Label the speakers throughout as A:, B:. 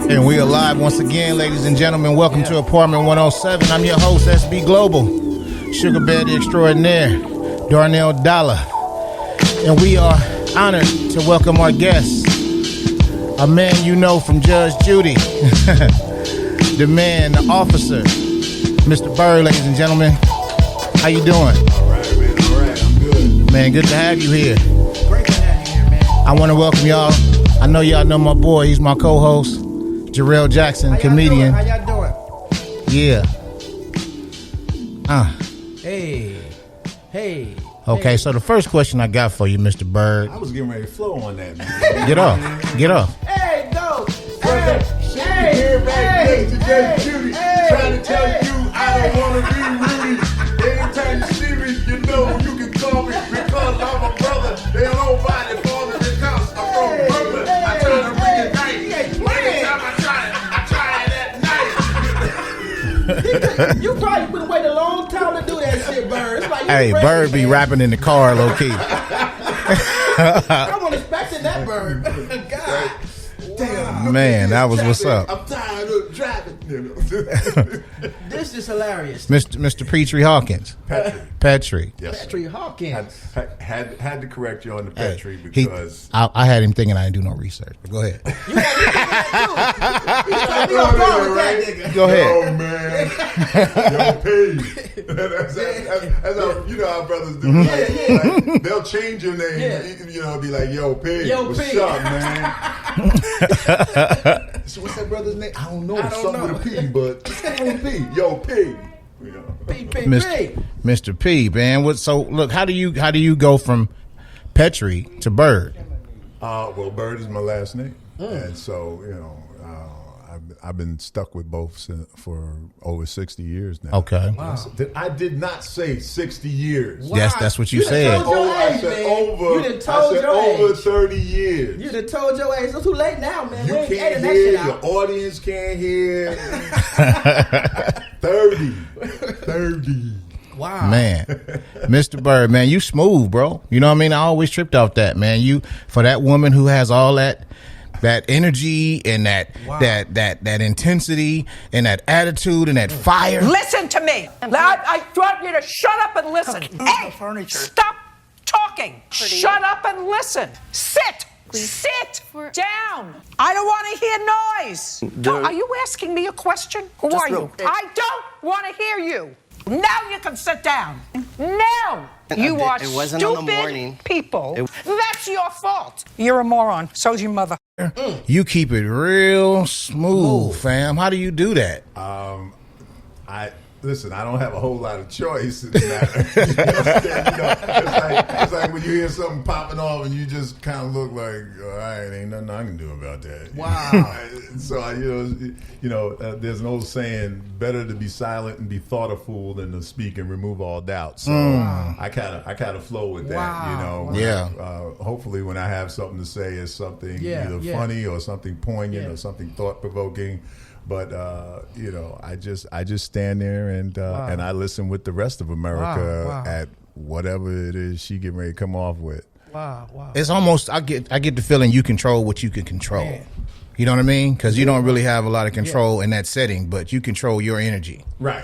A: And we are live once again, ladies and gentlemen. Welcome to Apartment 107. I'm your host, SB Global, Sugar Daddy Extraordinaire, Darnell Dollar. And we are honored to welcome our guest, a man you know from Judge Judy, the man, the officer, Mr. Byrd, ladies and gentlemen. How you doing?
B: All right, man. All right, I'm good.
A: Man, good to have you here.
C: Great to have you here, man.
A: I want to welcome y'all. I know y'all know my boy. He's my co-host, Joeryl Jackson, comedian.
C: How y'all doing?
A: Yeah.
C: Hey.
A: Okay, so the first question I got for you, Mr. Byrd.
B: I was getting ready to flow on that, man.
A: Get off.
C: Hey, go.
B: Hey, here back to Judge Judy, trying to tell you I don't want to be Rudy. Anytime you see me, you know you can call me because I'm a brother. There's nobody for me because I'm from Brooklyn. I try to bring it nice. Anytime I try it at night.
C: You probably been waiting a long time to do that shit, Bird. It's like
A: Hey, Byrd be rapping in the car, low key.
C: I wasn't expecting that, Bird. God.
B: Damn,
A: Man, that was what's up.
B: I'm tired of driving.
C: This is hilarious.
A: Mr. Petri Hawkins. Petri.
B: Yes.
C: Petri Hawkins.
B: Had to correct you on the Petri
A: He-
B: because
A: I had him thinking I didn't do no research. But go ahead. Go ahead.
B: Yo, man. Yo, P. That's how, you know how brothers do. Like, they'll change your name.
C: Yeah.
B: You know, be like, Yo, P.
C: Yo,
B: What's
C: P.
B: up, man? So what's that brother's name? I don't know.
C: I don't
B: Something
C: know.
B: with a P, but Yo, P. Yo, P. You know.
A: Mr. P, man. So look, how do you go from Petri to Byrd?
B: Well, Byrd is my last name, and so you know, I've been stuck with both for over 60 years now.
A: Okay.
C: Wow.
B: I did not say 60 years.
C: Wow.
A: That's what you said.
C: Told your
B: Oh, I
C: age,
B: said
C: man.
B: over.
C: You done told
B: I said
C: your
B: over
C: age.
B: 30 years.
C: You done told your age. It's too late now, man.
B: You
C: We ain't
B: can't
C: editing that
B: hear.
C: shit
B: Your
C: out.
B: audience can't hear. 30.
C: Wow.
A: Man, Mr. Byrd, man, you smooth, bro. You know what I mean? I always tripped off that, man. You, for that woman who has all that energy and that intensity and that attitude and that fire.
D: Listen to me. I want you to shut up and listen. Hey, stop talking. Shut up and listen. Sit. Sit down. I don't want to hear noise. Are you asking me a question? Who are you? I don't want to hear you. Now you can sit down. No. You are
E: It wasn't on the
D: stupid
E: morning.
D: people. That's your fault. You're a moron. So's your mother.
A: You keep it real smooth, fam. How do you do that?
B: Listen, I don't have a whole lot of choice in the matter. It's like when you hear something popping off and you just kind of look like, all right, ain't nothing I can do about that.
C: Wow.
B: So there's an old saying: better to be silent and be thought a fool than to speak and remove all doubt. So I kind of flow with that.
C: Wow.
B: You know.
A: Yeah.
B: Hopefully, when I have something to say, it's something either funny or something poignant or something thought provoking. But I just stand there and I listen with the rest of America at whatever it is she getting ready to come off with.
C: Wow.
A: It's almost I get the feeling you control what you can control. Man. You know what I mean? Because you don't really have a lot of control in that setting, but you control your energy.
B: Right.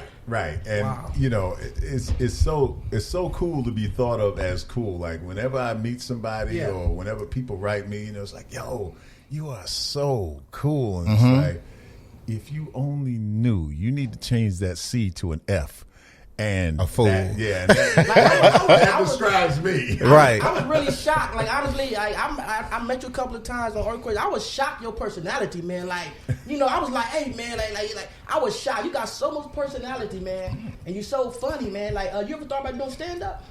B: And it's so cool to be thought of as cool. Like whenever I meet somebody or whenever people write me, it's like, yo, you are so cool, and it's like, if you only knew, you need to change that C to an F. And
A: a fool.
B: That describes me.
A: Right.
C: I was really shocked. Like, honestly, I met you a couple of times on Earthquake. I was shocked your personality, man. Like, I was like, hey, man, like, I was shocked. You got so much personality, man. And you're so funny, man. Like, you ever thought about doing stand-up?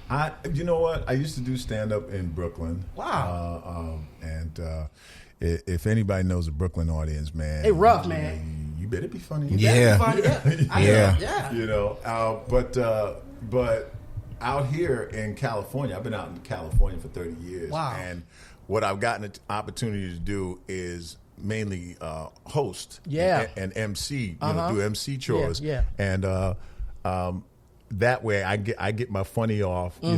B: You know what? I used to do stand-up in Brooklyn.
C: Wow.
B: If anybody knows the Brooklyn audience, man.
C: They rough, man.
B: You better be funny.
A: Yeah.
B: But out here in California, I've been out in California for 30 years.
C: Wow.
B: And what I've gotten an opportunity to do is mainly host and MC, do MC chores. And that way I get my funny off, through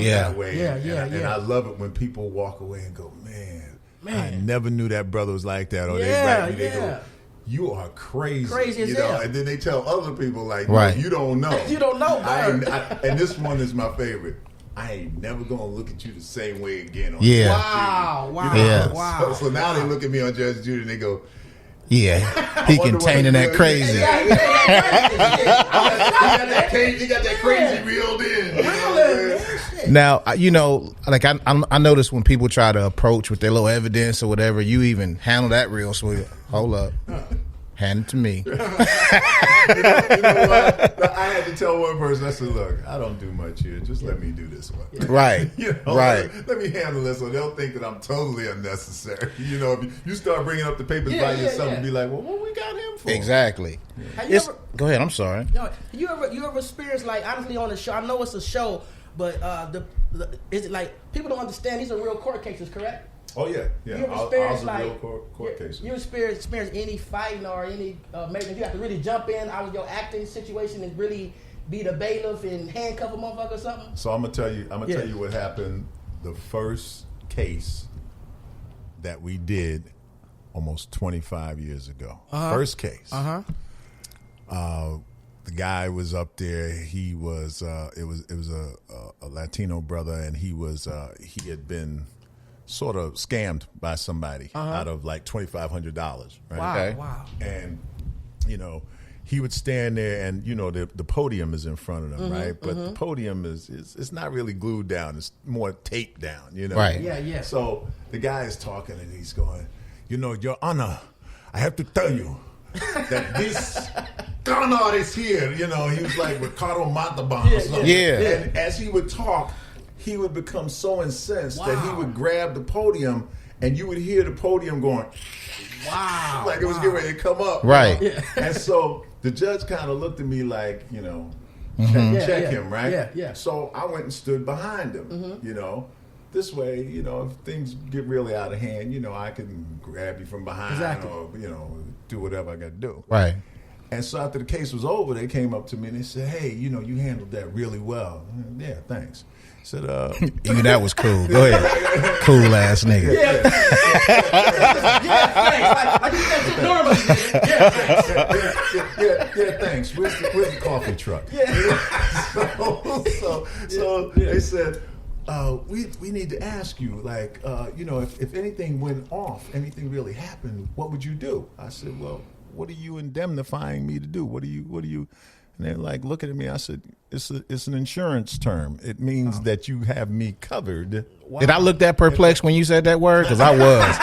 B: that way. And I love it when people walk away and go, man, I never knew that brother was like that. Or they write me, they go, you are crazy.
C: Crazy as
B: you know?
C: hell.
B: And then they tell other people, like,
A: Right.
B: no, you don't know.
C: You don't know,
B: and this one is my favorite. I ain't never gonna look at you the same way again. On
A: Yeah.
B: Judge
C: Wow,
B: Judy.
C: wow,
B: You know?
A: Yeah.
C: wow.
B: So now they look at me on Judge Judy and they go,
A: Yeah, he
B: wonder what
A: containing
B: he
A: that
B: will.
A: crazy.
B: You got that crazy reeled in.
A: Now, you know, like I notice when people try to approach with their little evidence or whatever, you even handle that real sweet. Hold up, hand it to me.
B: You know what? I had to tell one person, I said, look, I don't do much here. Just let me do this one.
A: Right,
B: You know,
A: right.
B: Let me handle this so they'll think that I'm totally unnecessary. You know, if you start bringing up the papers by yourself and be like, well, what we got him for?
A: Exactly. Go ahead. I'm sorry.
C: You ever experienced, like, honestly, on the show? I know it's a show, but is it like people don't understand these are real court cases, correct?
B: Oh yeah.
C: You ever experienced
B: real
C: like
B: court cases.
C: you experience any fighting or any maybe you have to really jump in out of your acting situation and really be the bailiff and handcuff a motherfucker or something?
B: So I'm gonna tell you what happened. The first case that we did almost 25 years ago. First case. The guy was up there. He was it was a Latino brother, and he had been sort of scammed by somebody out of like $2,500. Right?
C: Wow,
A: Okay.
C: wow.
B: And you know, he would stand there, and you know, the podium is in front of him, right? But the podium is it's not really glued down; it's more taped down, you know.
A: Right.
C: Yeah.
B: So the guy is talking, and he's going, you know, Your Honor, I have to tell you that this con artist here, you know, he was like Ricardo Montalban or something.
A: Yeah.
B: And as he would talk, he would become so incensed that he would grab the podium, and you would hear the podium going,
C: Wow.
B: like it was getting ready to come up.
A: Right.
B: You know? And so the judge kind of looked at me like, you know, check him, right?
C: Yeah.
B: So I went and stood behind him, you know. This way, you know, if things get really out of hand, you know, I can grab you from behind or, you know, do whatever I got to do.
A: Right.
B: And so after the case was over, they came up to me and they said, hey, you know, you handled that really well. Yeah, thanks. I said,
A: Even that was cool. Go ahead. Cool ass nigga.
B: Yeah, thanks. Where's the coffee truck? So they said, we need to ask you, like, you know, if anything went off, anything really happened, what would you do? I said, well, what are you indemnifying me to do? What do you? And they're like looking at me. I said, it's an insurance term. It means that you have me covered.
A: Wow. Did I look that perplexed when you said that word? Because I was.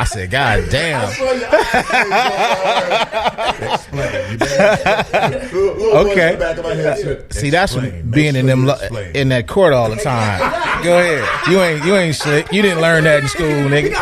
A: I said, God damn. Okay. See, that's being in that court all the time. Go ahead. You ain't slick. You didn't learn that in school, nigga.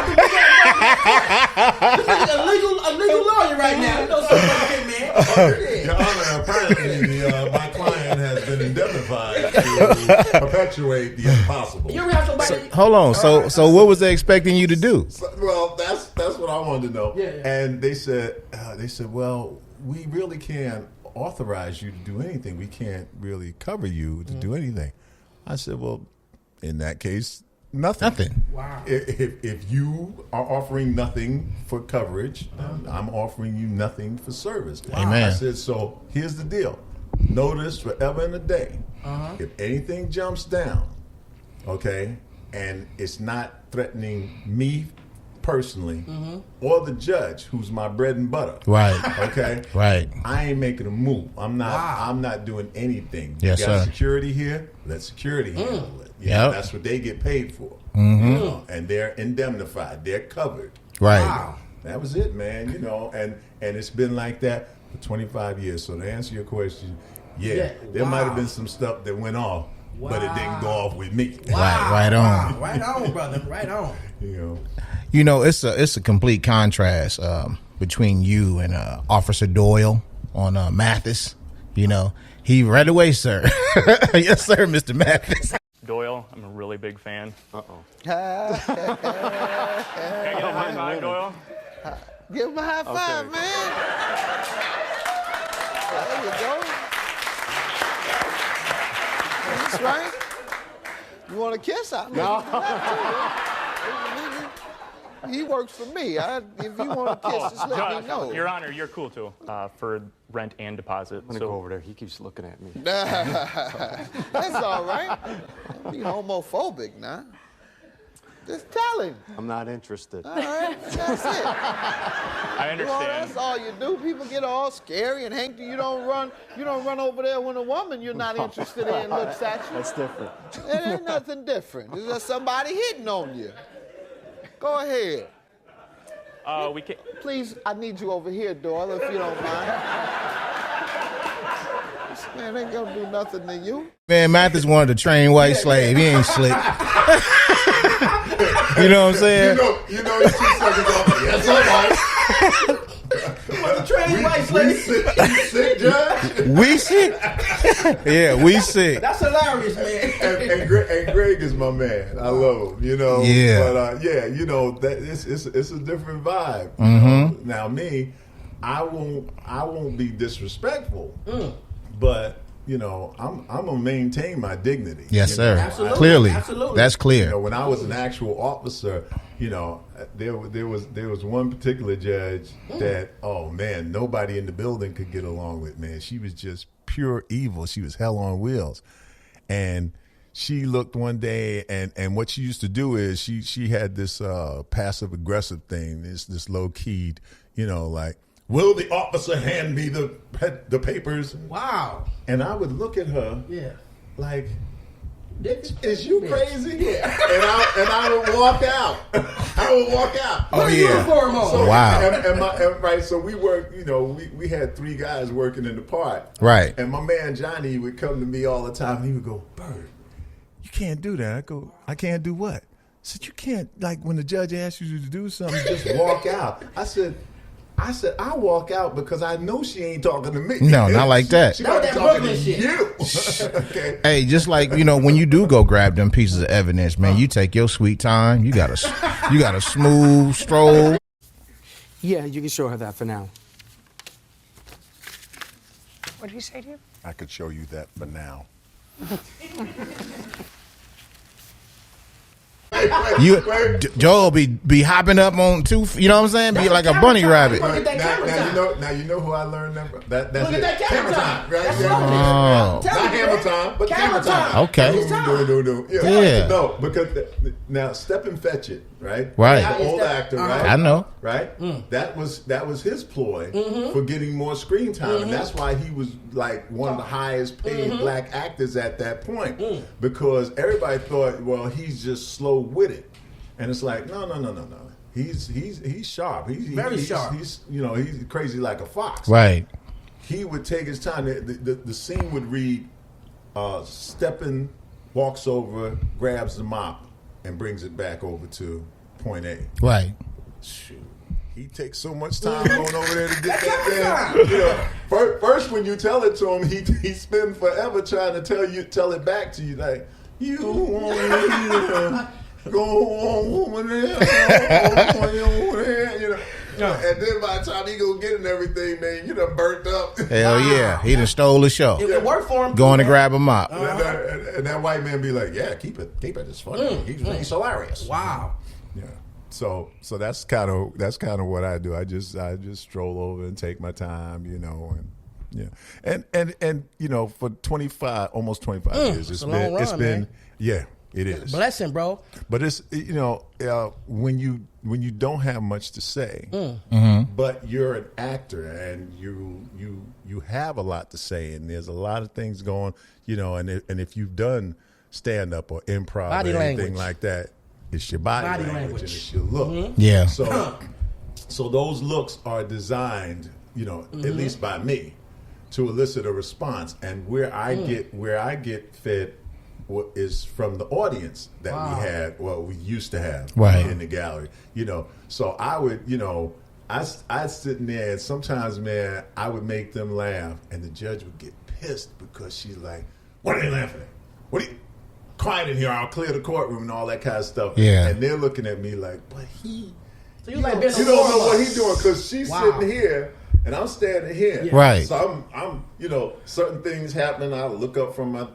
C: a legal lawyer right now. You know something, man.
B: Your Honor, apparently my client has been indemnified to perpetuate the impossible.
C: You ever have somebody?
A: Hold on. So what was they expecting you to do?
B: Well, that's what I wanted to know.
C: Yeah.
B: And they said, well, we really can't authorize you to do anything. We can't really cover you to do anything. I said, well, in that case, nothing.
C: Wow.
B: If you are offering nothing for coverage, I'm offering you nothing for service.
A: Amen.
B: I said, so here's the deal. Notice forever and a day. If anything jumps down, okay, and it's not threatening me personally or the judge, who's my bread and butter.
A: Right.
B: Okay.
A: Right.
B: I ain't making a move. I'm not doing anything.
A: Yes,
B: you got
A: sir.
B: security here. Let security handle it. You
A: Yep.
B: know, that's what they get paid for. You know, and they're indemnified. They're covered.
A: Right.
C: Wow.
B: That was it, man. You know, and it's been like that for 25 years. So to answer your question, there might have been some stuff that went off, but it didn't go off with me.
A: Right on.
C: Right on, brother. Right on.
A: You know, it's a complete contrast between you and Officer Doyle on Mathis. You know, he right away, sir. Yes, sir, Mr. Mathis.
E: Doyle, I'm a really big fan. Can I get a high five, Doyle?
F: Give him a high five, man. There you go. That's right. You want a kiss? No. He works for me. If you want to kiss, just let me know.
E: Your Honor, you're cool too. For rent and deposit.
G: I'm gonna go over there. He keeps looking at me.
F: That's all right. Don't be homophobic now. Just tell him.
G: I'm not interested.
F: All right, that's it.
E: I understand.
F: Well, that's all you do. People get all scary and hang. You don't run over there when a woman you're not interested in looks at you.
G: That's different.
F: It ain't nothing different. It's just somebody hitting on you. Go ahead.
E: We can.
F: Please, I need you over here, Doyle, if you don't mind. This man ain't gonna do nothing to you.
A: Man, Mathis wanted to train white slave. He ain't slick. You know what I'm saying?
B: You know, he's 2 seconds off. Yes, all right.
C: Train white slave.
B: You sick, Judge?
A: We sick. Yeah, we sick.
C: That's hilarious, man.
B: And Greg is my man. I love him, you know.
A: Yeah.
B: But you know, that it's a different vibe.
A: Mm-hmm.
B: Now me, I won't be disrespectful, but you know, I'm gonna maintain my dignity.
A: Yes,
B: you
A: sir.
B: know?
C: Absolutely.
A: Clearly,
C: Absolutely.
A: that's clear.
B: You know, when I was an actual officer, you know, there was one particular judge that, oh man, nobody in the building could get along with. Man, she was just pure evil. She was hell on wheels, and she looked one day, and what she used to do is she had this passive aggressive thing, this low keyed, you know, like, will the officer hand me the papers?
C: Wow.
B: And I would look at her, like, is you crazy?
C: Yeah.
B: And I would walk out.
A: Oh yeah.
C: Uniform on.
B: So,
A: Wow.
B: Right. So we worked. You know, we had 3 guys working in the park.
A: Right.
B: And my man Johnny would come to me all the time. And he would go, Bird, you can't do that. I go, I can't do what? I said, you can't, like, when the judge asks you to do something, just walk out. I said, I walk out because I know she ain't talking to me.
A: No, not like that.
B: She might be
C: That
B: talking to
C: Brooklyn shit.
B: you. Okay.
A: Hey, just like, you know, when you do go grab them pieces of evidence, man, you take your sweet time. You got a smooth stroll.
H: Yeah, you can show her that for now.
D: What did he say to you?
B: I could show you that for now.
A: Joel be hopping up on 2, you know what I'm saying? Be like a bunny rabbit.
B: Now you know who I learned that. That's
C: Look
B: it.
C: at that camera time.
B: Right?
C: That's
B: Yeah.
A: Oh.
C: Tell
B: Not
C: me,
B: hammer
C: man.
B: time, but
C: Camera
B: camera time.
C: time.
A: Okay.
B: No.
A: Yeah.
B: No, because now Step and Fetch It, right?
A: Right.
B: The old actor, right?
A: I know.
B: Right? That was his ploy for getting more screen time, and that's why he was like one of the highest paid black actors at that point, because everybody thought, well, he's just slow witted, and it's like, no. He's sharp. He's
C: Very sharp.
B: He's he's crazy like a fox.
A: Right.
B: He would take his time. The scene would read, Steppen walks over, grabs the mop, and brings it back over to point A.
A: Right.
B: Shoot. He takes so much time going over there to get that thing. You know, first when you tell it to him, he spends forever trying to tell it back to you, like, you want me go on over there, you know. And then by the time he go get it and everything, man, you done burnt up.
A: Hell yeah. He done stole the show.
C: It worked for him.
A: Going to grab him up.
B: And that white man be like, yeah, keep it. It's funny. He's hilarious.
C: Wow.
B: Yeah. So that's kind of what I do. I just stroll over and take my time, you know, and yeah. And you know, for almost 25 years, it's been yeah, it is.
C: Blessing, bro.
B: But it's, you know, when you don't have much to say, but you're an actor and you have a lot to say, and there's a lot of things going, you know, and if you've done stand up or improv
C: Body
B: or anything
C: language.
B: like that, it's your body language and it's your look.
A: Yeah.
B: So those looks are designed, you know, at least by me, to elicit a response, and where I get fed is from the audience that we used to have in the gallery, you know. So I would, you know, I'd sit in there, and sometimes, man, I would make them laugh, and the judge would get pissed because she's like, "What are they laughing at? What are you quiet in here? I'll clear the courtroom," and all that kind of stuff.
A: Yeah.
B: And they're looking at me like, "But he."
C: So you like being
B: You don't know what he's doing because she's sitting here and I'm standing here.
C: Yeah.
A: Right.
B: So I'm, you know, certain things happening. I look up from my,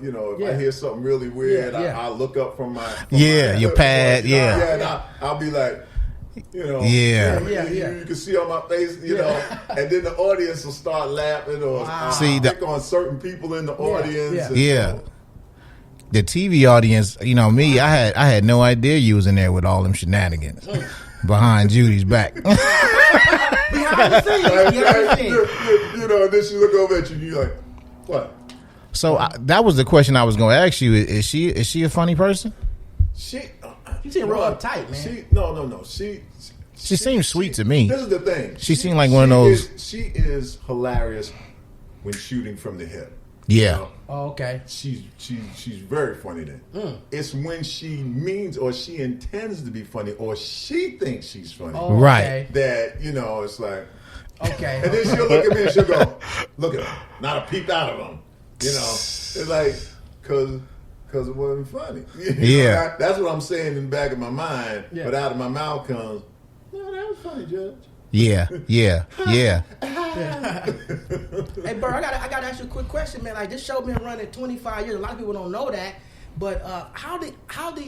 B: you know, if I hear something really weird, I look up from my,
A: your pad,
B: and I'll be like, you know, you can see on my face, you know, and then the audience will start laughing or pick on certain people in the audience.
A: Yeah. The TV audience, you know, me, I had no idea you was in there with all them shenanigans behind Judy's back.
C: Behind the scenes.
B: You know, and then she look over at you and you're like, what?
A: So that was the question I was going to ask you. Is she a funny person?
C: She seemed real uptight, man.
B: No. She
A: seems sweet to me.
B: This is the thing.
A: She seemed like one of those.
B: She is hilarious when shooting from the hip.
A: Yeah.
B: You know?
C: Oh, okay.
B: She's very funny then. It's when she means or she intends to be funny or she thinks she's funny.
C: Oh,
A: right.
B: That, you know, it's like,
C: okay.
B: And then she'll look at me and she'll go, look at him. Not a peep out of him. You know, it's like, because it wasn't funny. You know, that's what I'm saying in the back of my mind. Yeah. But out of my mouth comes, no, that was funny, Judge.
A: Yeah.
C: Hey, Bird, I gotta ask you a quick question, man. Like, this show been running 25 years. A lot of people don't know that. But how did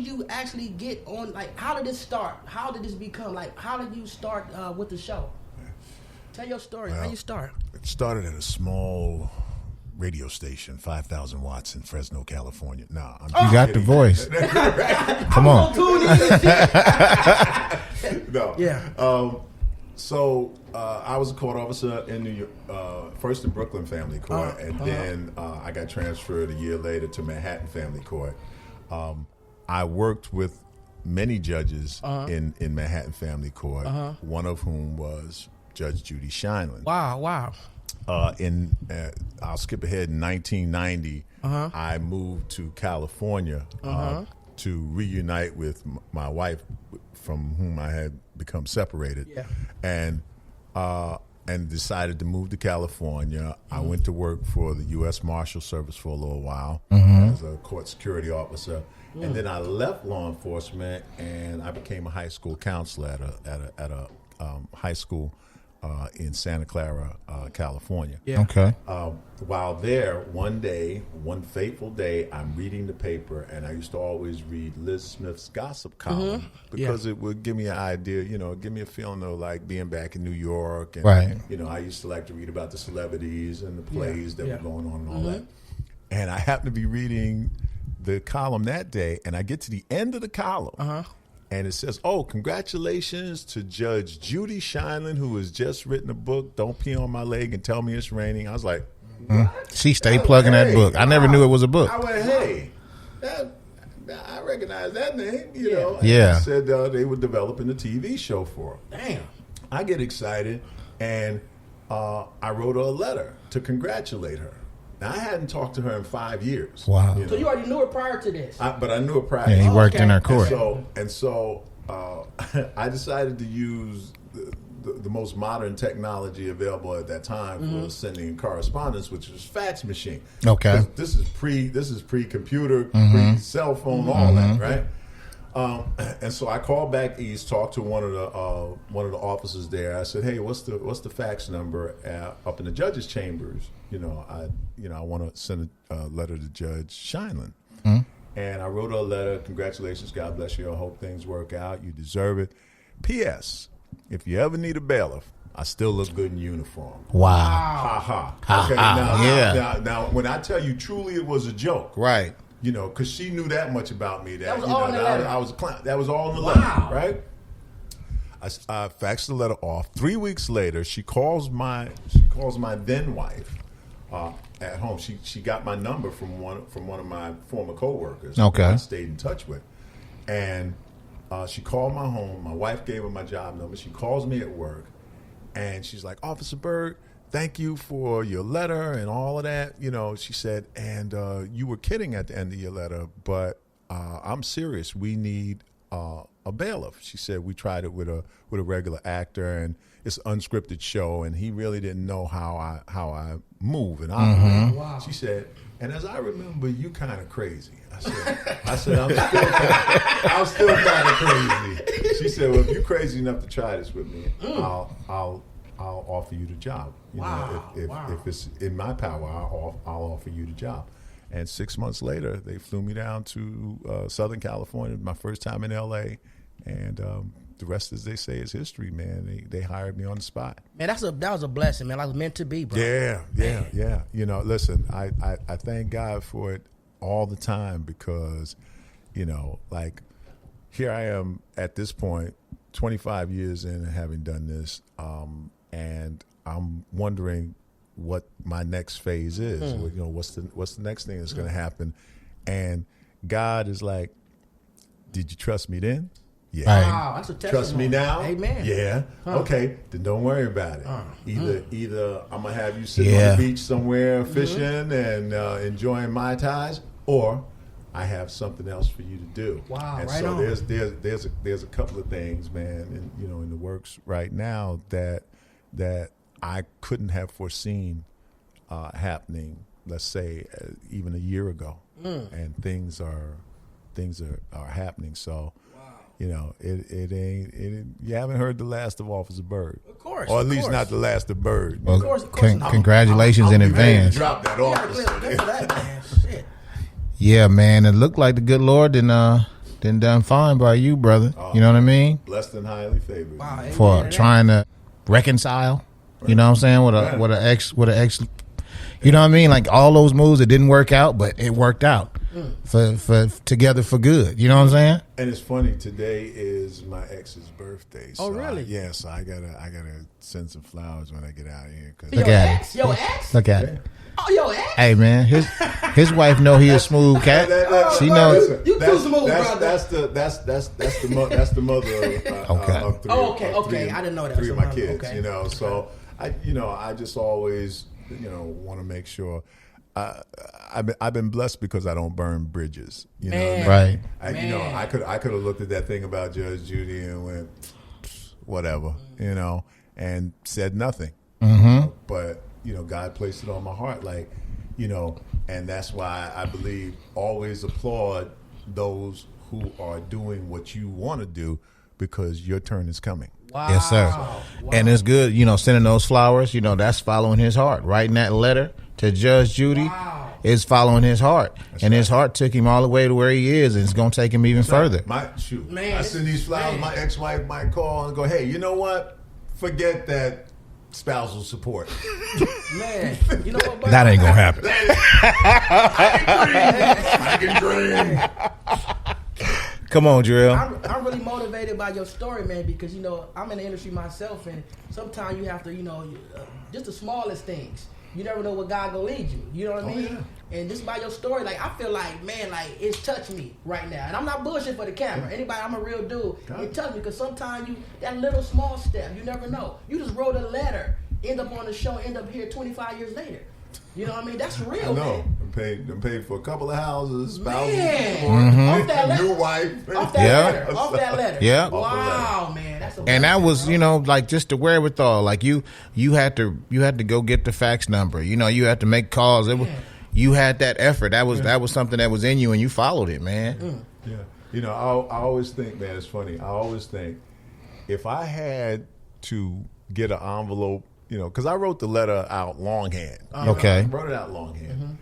C: you actually get on? Like, how did this start? How did this become? Like, how did you start with the show? Tell your story. How you start?
B: It started at a small radio station, 5,000 watts in Fresno, California. Nah,
A: you got the voice. Come on.
B: No.
C: Yeah.
B: So I was a court officer in New York, first in Brooklyn Family Court, and then I got transferred a year later to Manhattan Family Court. I worked with many judges in Manhattan Family Court, one of whom was Judge Judy Shineland.
C: Wow.
B: I'll skip ahead. In 1990, I moved to California to reunite with my wife, from whom I had become separated, and decided to move to California. I went to work for the U.S. Marshal Service for a little while as a court security officer, and then I left law enforcement and I became a high school counselor at a high school in Santa Clara, California.
C: Yeah.
A: Okay.
B: While there, one fateful day, I'm reading the paper, and I used to always read Liz Smith's gossip column because it would give me an idea, you know, give me a feeling of like being back in New York. And, you know, I used to like to read about the celebrities and the plays that were going on and all that. And I happened to be reading the column that day, and I get to the end of the column. And it says, "Oh, congratulations to Judge Judy Shineland, who has just written a book, Don't Pee on My Leg and Tell Me It's Raining." I was like,
A: she stayed plugging that book. I never knew it was a book.
B: I went, hey, I recognize that name, you know.
A: Yeah.
B: And said they were developing a TV show for her.
C: Damn.
B: I get excited, and I wrote her a letter to congratulate her. Now, I hadn't talked to her in 5 years.
A: Wow.
B: You know?
C: So you already knew her prior to this?
B: But I knew her prior.
A: And he worked in her court.
B: And so I decided to use the most modern technology available at that time for sending correspondence, which was fax machine.
A: Okay.
B: This is pre-computer, pre-cell phone, all that, right? And so I called back east, talked to one of the officers there. I said, "Hey, what's the fax number up in the judge's chambers? I want to send a letter to Judge Shineland." And I wrote her a letter. "Congratulations, God bless you. I hope things work out. You deserve it. P.S. If you ever need a bailiff, I still look good in uniform."
A: Wow.
B: Ha ha. Okay. Now, when I tell you truly, it was a joke,
A: Right.
B: You know, because she knew that much about me. That
C: was all in the letter.
B: I was a clown. That was all in the
C: Wow.
B: letter, right? I faxed the letter off. 3 weeks later, she calls my then wife at home. She got my number from one of my former coworkers.
A: Okay.
B: Who I stayed in touch with, and she called my home. My wife gave her my job number. She calls me at work, and she's like, "Officer Byrd, thank you for your letter and all of that." You know, she said, "And you were kidding at the end of your letter, but I'm serious. We need a bailiff." She said, "We tried it with a regular actor, and it's an unscripted show, and he really didn't know how I move and operate."
C: Wow.
B: She said, "And as I remember, you kind of crazy." I said, I'm still kind of crazy. She said, "Well, if you're crazy enough to try this with me, I'll I'll offer you the job. You know, if it's in my power, I'll offer you the job. And 6 months later, they flew me down to Southern California, my first time in L.A., and the rest, as they say, is history, man. They hired me on the spot.
C: Man, that was a blessing, man. That was meant to be, bro.
B: Yeah. You know, listen, I thank God for it all the time because, you know, like here I am at this point, 25 years in and having done this, and I'm wondering what my next phase is. You know, what's the next thing that's going to happen? And God is like, did you trust me then? Yeah.
C: Wow, that's a testimony.
B: Trust me now?
C: Amen.
B: Yeah. Okay, then don't worry about it. Either I'm going to have you sitting on the beach somewhere fishing and enjoying Mai Tais, or I have something else for you to do.
C: Wow,
B: and
C: right
B: so
C: on.
B: there's a couple of things, man, in the works right now that I couldn't have foreseen happening, let's say, even a year ago. And things are happening. So, you know, it ain't. You haven't heard the last of Officer Byrd,
C: Of course,
B: or at
C: of
B: least
C: course.
B: not the last of Byrd.
A: Well,
C: Of course.
A: congratulations in advance.
B: Drop that
C: Yeah,
B: off.
C: good for that, man. Shit.
A: Yeah, man. It looked like the good Lord didn't done fine by you, brother. You know what I mean?
B: Blessed and highly favored.
C: Wow, amen
A: For
C: to that.
A: trying to reconcile. You know what I'm saying? With an ex. You know what I mean? Like all those moves, it didn't work out, but it worked out for together for good. You know what I'm saying?
B: And it's funny. Today is my ex's birthday. So
C: really?
B: So I gotta send some flowers when I get out of here. 'Cause
A: Look at it.
C: Your ex?
A: Look at it.
C: Oh, your ex?
A: Hey, man. His wife know he a smooth cat. She knows.
C: You too smooth, brother.
B: That's the mother of three.
C: Oh, okay,
B: of
C: okay.
B: three-
C: I didn't know that.
B: Three of
C: So,
B: my kids,
C: okay.
B: you know. So I just always, want to make sure. I've been blessed because I don't burn bridges. You know,
C: Man.
A: Right.
B: I could have looked at that thing about Judge Judy and went, whatever, and said nothing. But God placed it on my heart, like, and that's why I believe always applaud those who are doing what you want to do, because your turn is coming.
C: Wow.
A: Yes, sir.
C: Wow.
A: And it's good, sending those flowers, that's following his heart. Writing that letter to Judge Judy is following his heart. And his heart took him all the way to where he is, and it's going to take him even further.
B: I send these flowers, my ex-wife might call and go, hey, you know what? Forget that spousal support.
C: Man, you know what, buddy?
A: That ain't going to happen.
B: I can dream.
A: Come on, Joeryl.
C: I'm really motivated by your story, man, because, I'm in the industry myself, and sometimes you have to, just the smallest things. You never know what God gonna lead you. You know what I mean? Yeah. And just by your story, like, I feel like, man, like, it's touched me right now. And I'm not bullshit for the camera. Anybody, I'm a real dude. It touched me, because sometimes that little small step, you never know. You just wrote a letter, end up on the show, end up here 25 years later. You know what I mean? That's real, man.
B: I'm paid for a couple of houses, spouses,
C: off that letter.
B: new wife.
C: Off that letter.
A: Yeah.
C: Wow, man. That's a
A: And that was,
C: bro.
A: like, just the wherewithal. Like you had to go get the fax number. You had to make calls. You had that effort. That was something that was in you, and you followed it, man.
B: Yeah. I always think, man, it's funny. I always think if I had to get an envelope, because I wrote the letter out longhand.
A: Okay.
B: I wrote it out longhand.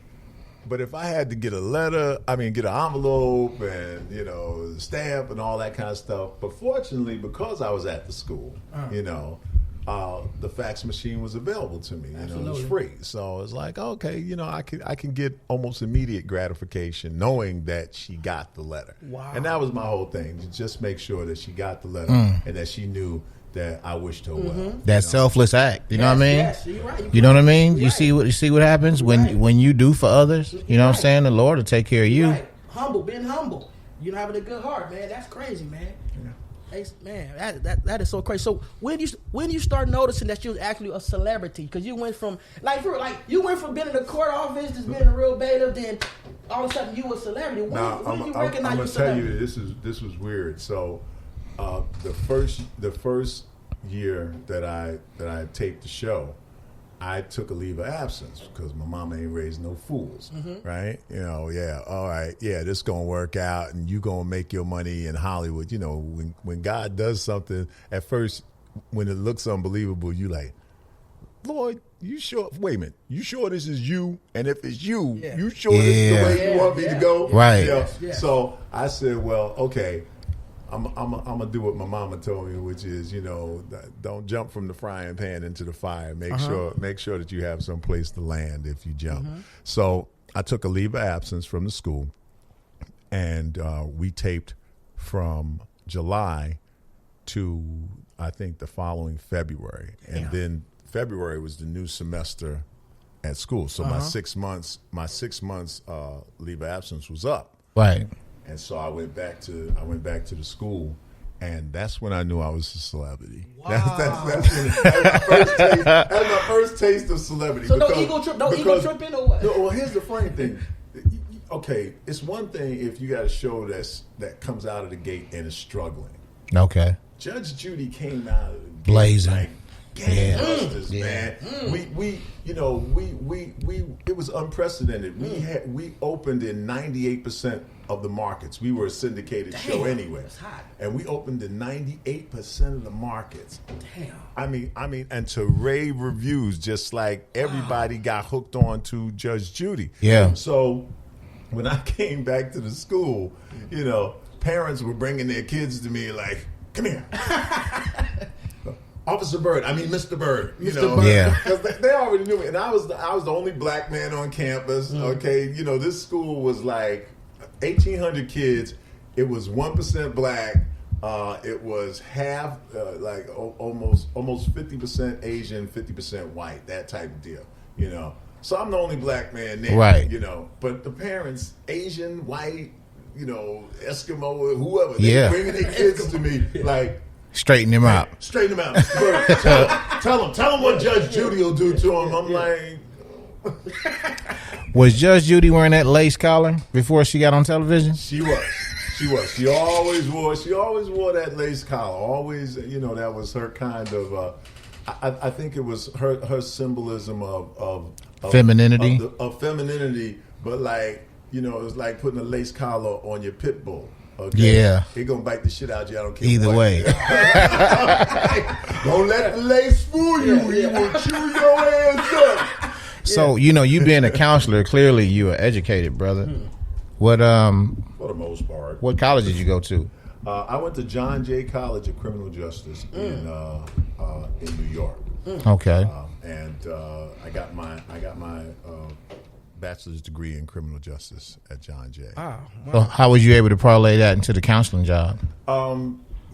B: But if I had to get get an envelope and, stamp and all that kind of stuff. But fortunately, because I was at the school, the fax machine was available to me. It was free. So it's like, okay, I can get almost immediate gratification knowing that she got the letter.
C: Wow.
B: And that was my whole thing, to just make sure that she got the letter and that she knew that I wished her well.
A: That selfless act. You know what I mean?
C: Yes, you're right.
A: You know what I mean? You
C: right.
A: see what happens when you do for others. You know what I'm saying? The Lord will take care of you.
C: Right. Being humble. Having a good heart, man. That's crazy, man. Yeah. Man, that is so crazy. So when you start noticing that you're actually a celebrity? Because you went from being in the court office, just being a real bailiff, then all of a sudden you a celebrity. When you recognize you're a celebrity?
B: I'm gonna tell you, this was weird. So the first year that I taped the show, I took a leave of absence because my mama ain't raised no fools, right? All right, this gonna work out, and you gonna make your money in Hollywood. When God does something, at first, when it looks unbelievable, you like, Lloyd, you sure? Wait a minute. You sure this is you? And if it's you, you sure this is the way you want me to go?
A: Right.
B: So I said, well, okay. I'm gonna do what my mama told me, which is, don't jump from the frying pan into the fire. Make sure that you have some place to land if you jump. So I took a leave of absence from the school, and we taped from July to I think the following February, and then February was the new semester at school. So my 6 months leave of absence was up.
A: Right.
B: And so I went back to the school, and that's when I knew I was a celebrity.
C: Wow.
B: That's my first taste of celebrity.
C: So no ego tripping or what?
B: No, well, here's the funny thing. Okay, it's one thing if you got a show that comes out of the gate and is struggling.
A: Okay.
B: Judge Judy came out of the gate
A: blazing.
B: Like gangbusters, man. We it was unprecedented. We opened in 98% of the markets. We were a syndicated show anyway.
C: That's hot.
B: And we opened in 98% of the markets.
C: Damn.
B: I mean, and to rave reviews, just like everybody got hooked on to Judge Judy.
A: Yeah.
B: So when I came back to the school, parents were bringing their kids to me like, come here. Officer Byrd, Mr. Byrd,
C: Byrd.
A: Yeah.
B: Because they already knew me. And I was the only black man on campus, okay? This school was like 1,800 kids. It was 1% black. It was half, almost 50% Asian, 50% white, that type of deal, So I'm the only black man there,
A: right?
B: But the parents, Asian, white, Eskimo, whoever, they bringing their kids to me like,
A: straighten him out.
B: Straighten him out. Tell him what Judge Judy will do to him. I'm like,
A: was Judge Judy wearing that lace collar before she got on television?
B: She was. She always wore that lace collar. Always, that was her kind of. I think it was her symbolism of
A: femininity.
B: Of femininity, but it was like putting a lace collar on your pit bull. Okay.
A: Yeah.
B: He gonna bite the shit out of you. I don't care.
A: Either way.
B: Don't let the lace fool you. He will chew your ass up.
A: So, you being a counselor, clearly you are educated, brother. What
B: for the most part.
A: What college did you go to?
B: I went to John Jay College of Criminal Justice in New York.
A: Okay.
B: And I got my bachelor's degree in criminal justice at John Jay.
C: Wow.
A: So how was you able to parlay that into the counseling job?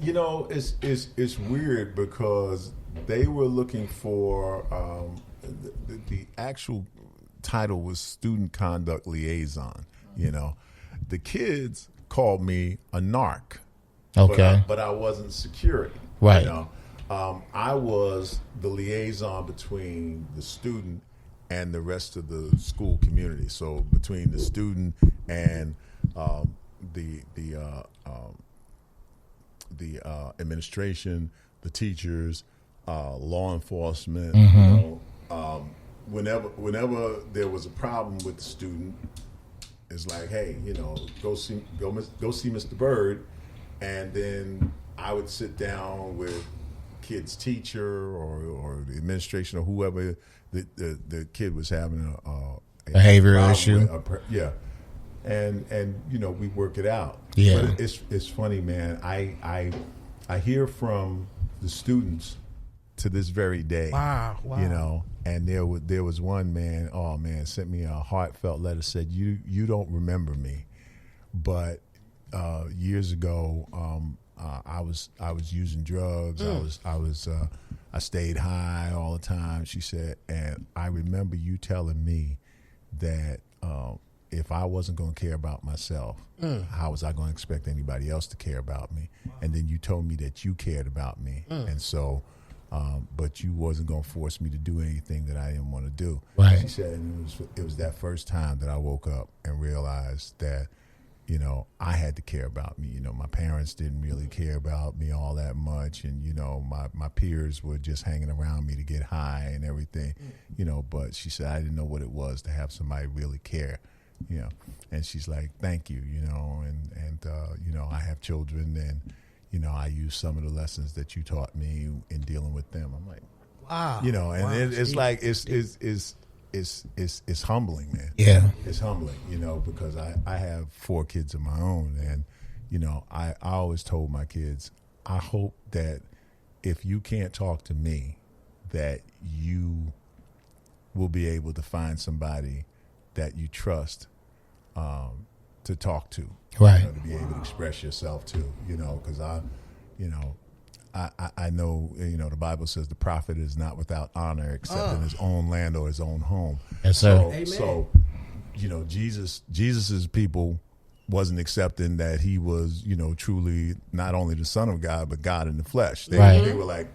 B: It's weird because they were looking for the actual title was student conduct liaison. The kids called me a narc.
A: Okay.
B: But I wasn't security.
A: Right.
B: I was the liaison between the student and the rest of the school community. So between the student and the administration, the teachers, law enforcement. Whenever there was a problem with the student, it's like, hey, go see Mr. Byrd, and then I would sit down with kid's teacher or the administration or whoever the kid was having a
A: behavioral issue.
B: And we work it out.
A: Yeah.
B: But it's funny, man. I hear from the students to this very day.
C: Wow.
B: And there was one man, sent me a heartfelt letter, said, you don't remember me, but years ago I was using drugs. I stayed high all the time, she said, and I remember you telling me that if I wasn't going to care about myself, how was I going to expect anybody else to care about me? Wow. And then you told me that you cared about me, and so but you wasn't going to force me to do anything that I didn't want to do.
A: Right.
B: She said, and it was that first time that I woke up and realized that I had to care about me. My parents didn't really care about me all that much, and my peers were just hanging around me to get high and everything, but she said I didn't know what it was to have somebody really care, and she's like, thank you, and I have children, and I use some of the lessons that you taught me in dealing with them. I'm like,
C: wow. Wow.
B: You know, and
C: Wow.
B: it's like it's humbling, man.
A: Yeah.
B: It's humbling, you know, because I have 4 kids of my own, and you know, I always told my kids, I hope that if you can't talk to me, that you will be able to find somebody that you trust to talk to,
A: Right?
B: You know, to be able to express yourself to, you know, because I know, you know, the Bible says the prophet is not without honor except in his own land or his own home.
A: Yes, sir.
B: So, you know, Jesus's people wasn't accepting that he was, you know, truly not only the Son of God but God in the flesh. They were like,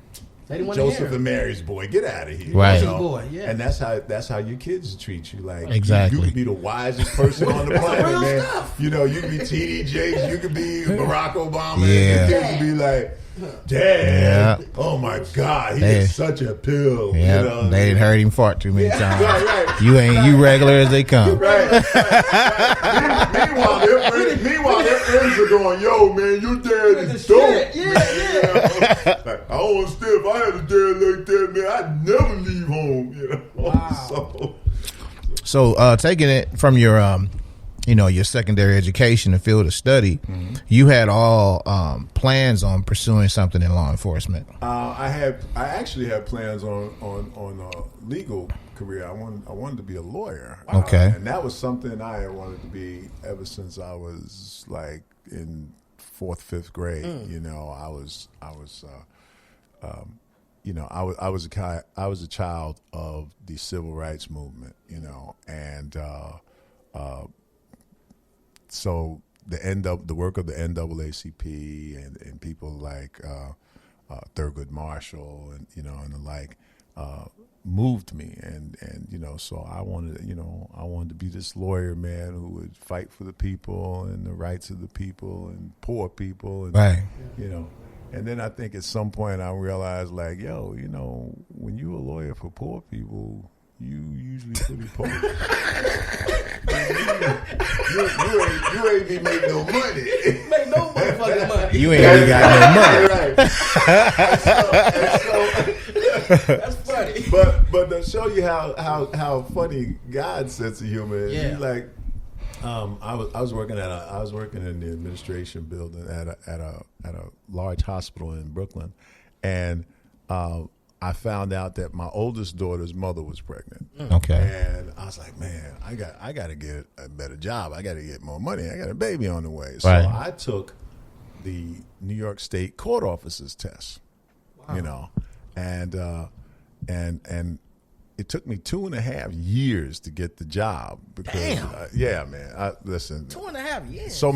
C: They didn't want to
B: Joseph
C: hear
B: and
C: him.
B: Mary's boy, get out of here.
A: Right.
B: You know?
C: Boy, yeah.
B: And that's how your kids treat you. Like
A: Exactly.
B: you could be the wisest person on the planet,
C: real
B: man.
C: stuff.
B: You know, you could be TD Jakes, you could be Barack Obama,
A: Yeah.
B: and your kids could be like, Dad,
A: Yeah.
B: oh my God, he
A: Hey.
B: is such a pill.
A: Yeah,
B: You know?
A: they didn't heard him fart too many times.
B: Right.
A: You regular as they come.
B: Right. Meanwhile, their friends are going, yo, man, your dad is dope.
C: Shit. Yeah.
B: Like, I don't understand. If I had a dad like that, man, I'd never leave home. You know.
C: Wow.
B: So
A: Taking it from your you know, your secondary education and field of study, you had all plans on pursuing something in law enforcement.
B: I actually had plans on a legal career. I wanted to be a lawyer.
A: Okay.
B: And that was something I had wanted to be ever since I was like in 4th, 5th grade. You know, I was a child of the civil rights movement. You know, and so the work of the NAACP and people like Thurgood Marshall and you know and the like moved me and you know, so I wanted to be this lawyer, man, who would fight for the people and the rights of the people and poor people and
A: Right.
B: you know. And then I think at some point I realized, like, yo, you know, when you're a lawyer for poor people, you usually pretty poor. you ain't be making no money.
C: Make no motherfucking money.
A: You ain't even got no money.
C: That's funny.
B: But to show you how funny God's sense of humor is, he's like, I was working in the administration building at a large hospital in Brooklyn, and I found out that my oldest daughter's mother was pregnant.
A: Okay.
B: And I was like, man, I got to get a better job. I got to get more money. I got a baby on the way.
A: Right.
B: So I took the New York State court officers test. Wow. You know, and it took me 2.5 years to get the job because, yeah, man. Listen,
C: 2.5 years.
B: So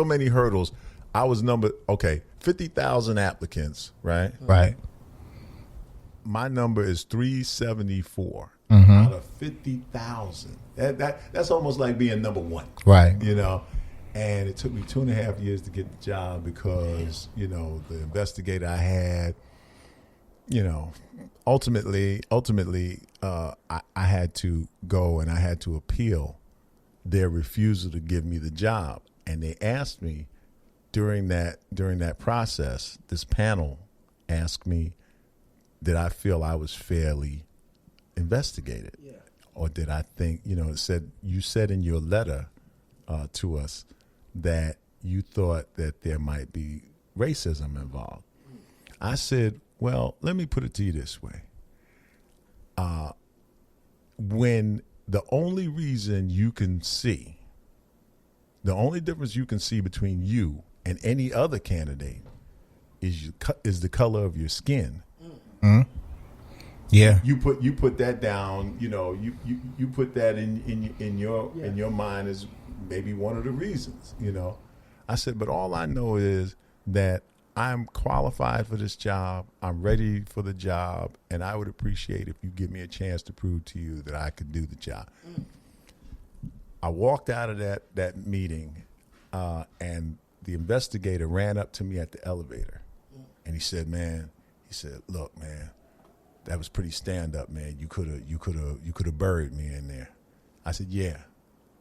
B: many hurdles. I was 50,000 applicants, right?
A: Right.
B: My number is 374 out of 50,000. That's almost like being number one,
A: Right.
B: you know. And it took me 2.5 years to get the job because you know the investigator I had, you know, ultimately, I had to go and I had to appeal their refusal to give me the job. And they asked me during that process, this panel asked me, did I feel I was fairly investigated? Yeah. Or did I think, you know, you said in your letter to us that you thought that there might be racism involved. I said, well, let me put it to you this way. When the only reason you can see, the only difference you can see between you and any other candidate is the color of your skin.
A: Mm-hmm. Yeah.
B: You put that down. You know, you put that in your mind as maybe one of the reasons. You know, I said, but all I know is that I'm qualified for this job. I'm ready for the job, and I would appreciate if you give me a chance to prove to you that I could do the job. I walked out of that meeting, and the investigator ran up to me at the elevator, and he said, look, man, that was pretty stand up, man. You could have buried me in there. I said, yeah.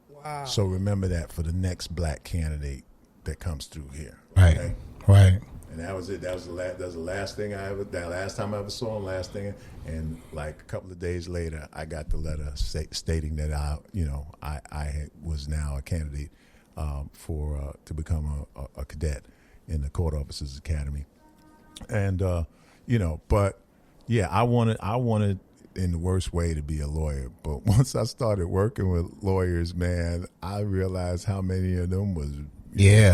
C: Wow.
B: So remember that for the next black candidate that comes through here.
A: Right.
B: Okay?
A: Right.
B: And that was it. That was the last thing I ever. That last time I ever saw him. Last thing. And like a couple of days later, I got the letter stating that I was now a candidate to become a cadet in the Court Officers Academy. And but yeah, I wanted in the worst way to be a lawyer. But once I started working with lawyers, man, I realized how many of them was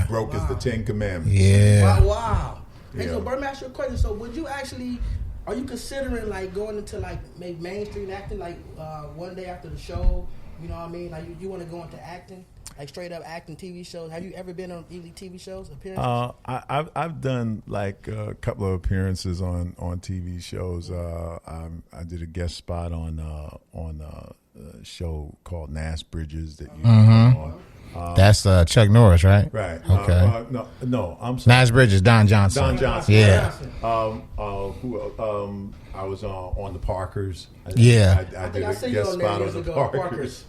B: broke as the Ten Commandments.
A: Yeah.
C: Wow. Hey,
B: Yeah.
C: so Bird, ask you a question. So would you actually, are you considering like going into like maybe mainstream acting, like one day after the show, you know what I mean? Like you want to go into acting, like straight up acting TV shows? Have you ever been on any TV shows, appearances?
B: I've done like a couple of appearances on TV shows. I did a guest spot on a show called Nash Bridges that you on.
A: That's Chuck Norris, right?
B: Right.
A: Okay.
B: No, I'm sorry.
A: Nash Bridges, Don Johnson.
B: Don Johnson.
A: Yeah.
B: I was on the Parkers. I did
C: I
B: a
C: seen you
B: guest
C: on there
B: spot on
C: years
B: the
C: ago,
B: Parkers.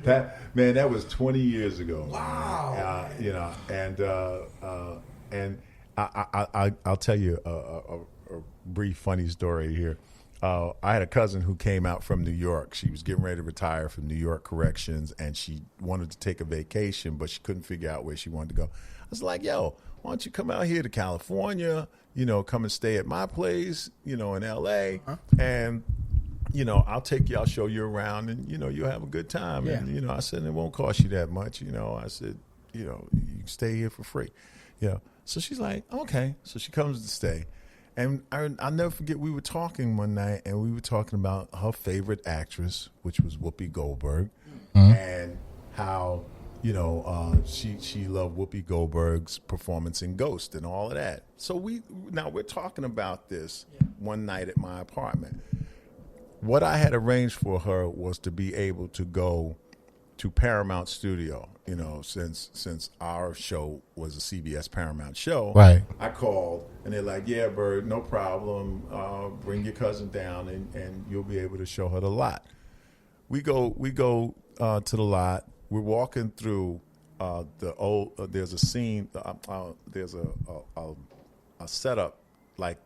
B: That was 20 years ago.
C: Wow.
B: And I'll tell you a brief funny story here. I had a cousin who came out from New York. She was getting ready to retire from New York Corrections, and she wanted to take a vacation, but she couldn't figure out where she wanted to go. I was like, yo, why don't you come out here to California, come and stay at my place, in L.A., and, I'll take you, I'll show you around, and, you'll have a good time.
C: Yeah.
B: And, I said, it won't cost you that much. I said, you can stay here for free. Yeah. So she's like, okay. So she comes to stay. And I'll never forget, we were talking one night, and we were talking about her favorite actress, which was Whoopi Goldberg, and how, she loved Whoopi Goldberg's performance in Ghost and all of that. So we're talking about this one night at my apartment. What I had arranged for her was to be able to go to Paramount Studio, since our show was a CBS Paramount show.
A: Right.
B: I called, and they're like, yeah, Bird, no problem. Bring your cousin down, and you'll be able to show her the lot. We go to the lot. We're walking through the old. There's a scene. There's a setup like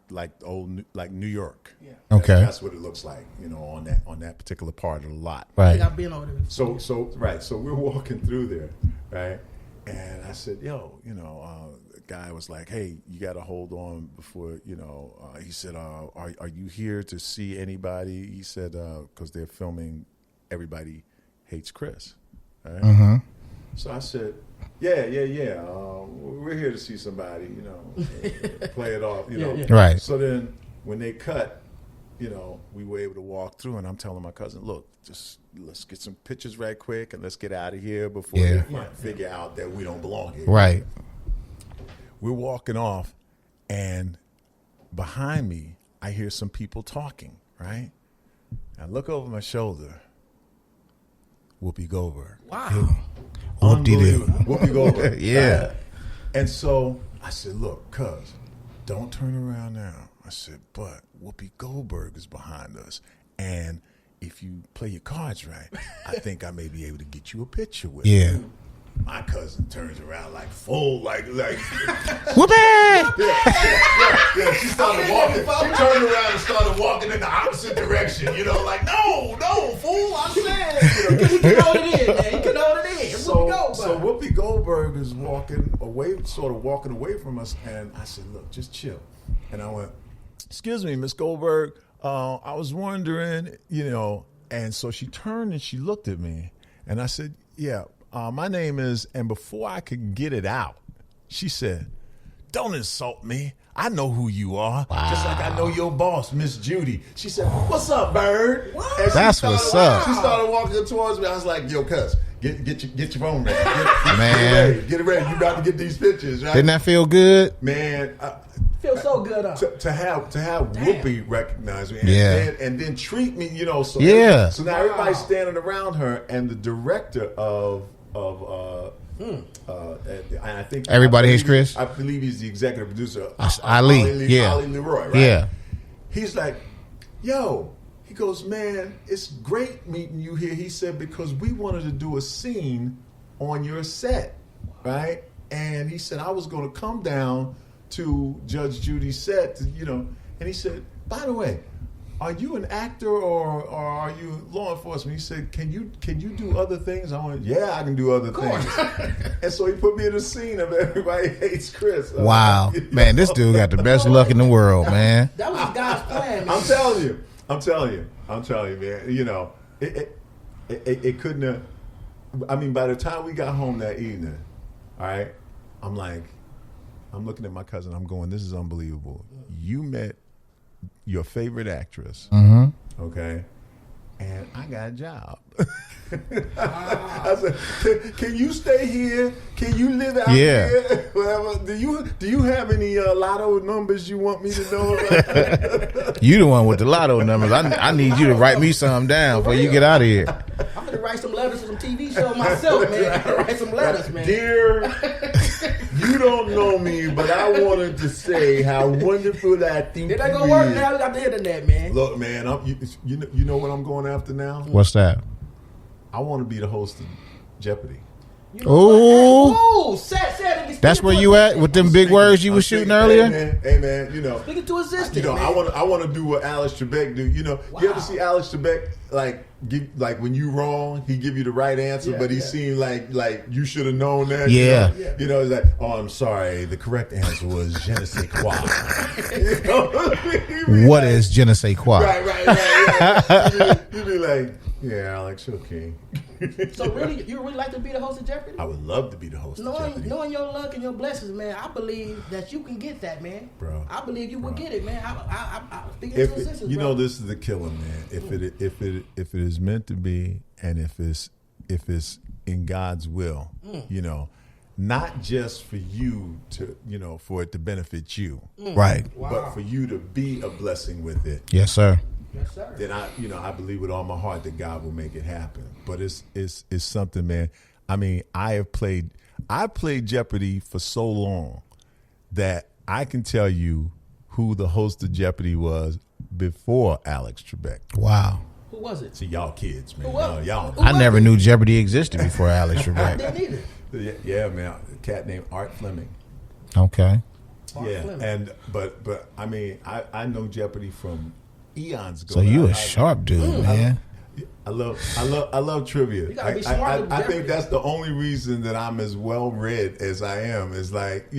B: old New York.
C: Yeah.
A: Okay.
B: That's what it looks like, on that particular part of the lot.
C: I
A: Right.
C: think I've been over there.
B: So we're walking through there, right? And I said, yo, the guy was like, hey, you got to hold on before, he said, are you here to see anybody? He said, because they're filming Everybody Hates Chris, right?
A: Mm-hmm.
B: So I said, yeah. We're here to see somebody, play it off,
C: Yeah.
A: Right.
B: So then when they cut, we were able to walk through, and I'm telling my cousin, look, just let's get some pictures right quick, and let's get out of here before they figure out that we don't belong here.
A: Right.
B: We're walking off, and behind me, I hear some people talking, right? I look over my shoulder. Whoopi Goldberg.
C: Wow.
A: Whoop-de-doo.
B: Whoopi Goldberg.
A: Yeah.
B: And so I said, look, cuz, don't turn around now. I said, but Whoopi Goldberg is behind us. And if you play your cards right, I think I may be able to get you a picture with
A: Yeah.
B: her. My cousin turns around like full, like
A: Whoopee!
B: yeah, she started walking. She turned around and started walking in the opposite direction, like, no, fool, I'm saying.
C: He can hold it in, man. He can hold it in.
B: So Whoopi Goldberg is walking away from us, and I said, look, just chill. And I went, excuse me, Miss Goldberg, I was wondering, and so she turned and she looked at me, and I said, yeah, my name is, and before I could get it out, she said, don't insult me. I know who you are. Wow. Just like I know your boss, Miss Judy. She said, what's up, Bird?
A: That's what's up.
B: She started walking towards me. I was like, yo, cuz, get your phone ready. Get it ready. You about to get these pictures, right?
A: Didn't that feel good?
B: Man,
C: feels so good.
B: To have Whoopi recognize me and then treat me, so so now everybody's standing around her, and the director of and I think
A: Everybody Hates Chris.
B: I believe he's the executive producer.
A: Ali
B: Leroy, right?
A: Yeah.
B: He's like, yo. He goes, man, it's great meeting you here. He said, because we wanted to do a scene on your set, right? And he said, I was going to come down to Judge Judy's set, and he said, by the way, are you an actor or are you law enforcement? He said, can you do other things? I went, yeah, I can do other things. And so he put me in a scene of Everybody Hates Chris.
A: Wow. Man, this dude got the best luck in the world, man.
C: That was God's plan, man.
B: I'm telling you, man. It couldn't have. I mean, by the time we got home that evening, all right, I'm looking at my cousin. I'm going, this is unbelievable. You met your favorite actress, okay, and I got a job. I said, can you stay here? Can you live out here? Whatever. Do you have any lotto numbers you want me to know about?
A: You the one with the lotto numbers. I need you to write me some down before you get out of here.
C: I'm gonna write some letters to some TV show myself, man. I'm gonna write some letters, man.
B: Dear, you don't know me, but I wanted to say how wonderful I think
C: it ain't gonna work now. We got the internet, man.
B: Look, man, you know what I'm going after now?
A: What's that?
B: I want to be the host of Jeopardy.
A: Oh, that's where you at with them big words you were shooting earlier.
B: Hey man,
C: speaking to assistant.
B: I want to do what Alex Trebek do. You ever see Alex Trebek like when you wrong, he give you the right answer, but he seemed like you should have known that.
A: Yeah.
B: He's like, oh, I'm sorry, the correct answer was je ne sais quoi.
A: What is je ne sais quoi?
B: Right. You be like, yeah, Alex, okay.
C: So really, you really like to be the host of Jeopardy?
B: I would love to be the host of Jeopardy.
C: Knowing your luck and your blessings, man, I believe that you can get that, man.
B: Bro.
C: I believe you will get it, man. I think
B: this is the killer, man. If it is meant to be, and if it's in God's will, not just for you to, for it to benefit you,
A: right?
B: But for you to be a blessing with it.
A: Yes, sir.
C: Yes, sir.
B: Then I believe with all my heart that God will make it happen. But it's something, man. I mean, I played Jeopardy for so long that I can tell you who the host of Jeopardy was before Alex Trebek.
A: Wow.
C: Who was it?
B: See, y'all kids, man. Y'all.
A: I never knew Jeopardy existed before Alex Trebek.
C: I didn't either.
B: Yeah, man. A cat named Art Fleming.
A: Okay.
B: And but I mean, I know Jeopardy from eons ago.
A: So you a sharp dude, man.
B: I love trivia.
C: You gotta be smart
B: I think that's the only reason that I'm as well read as I am. Is like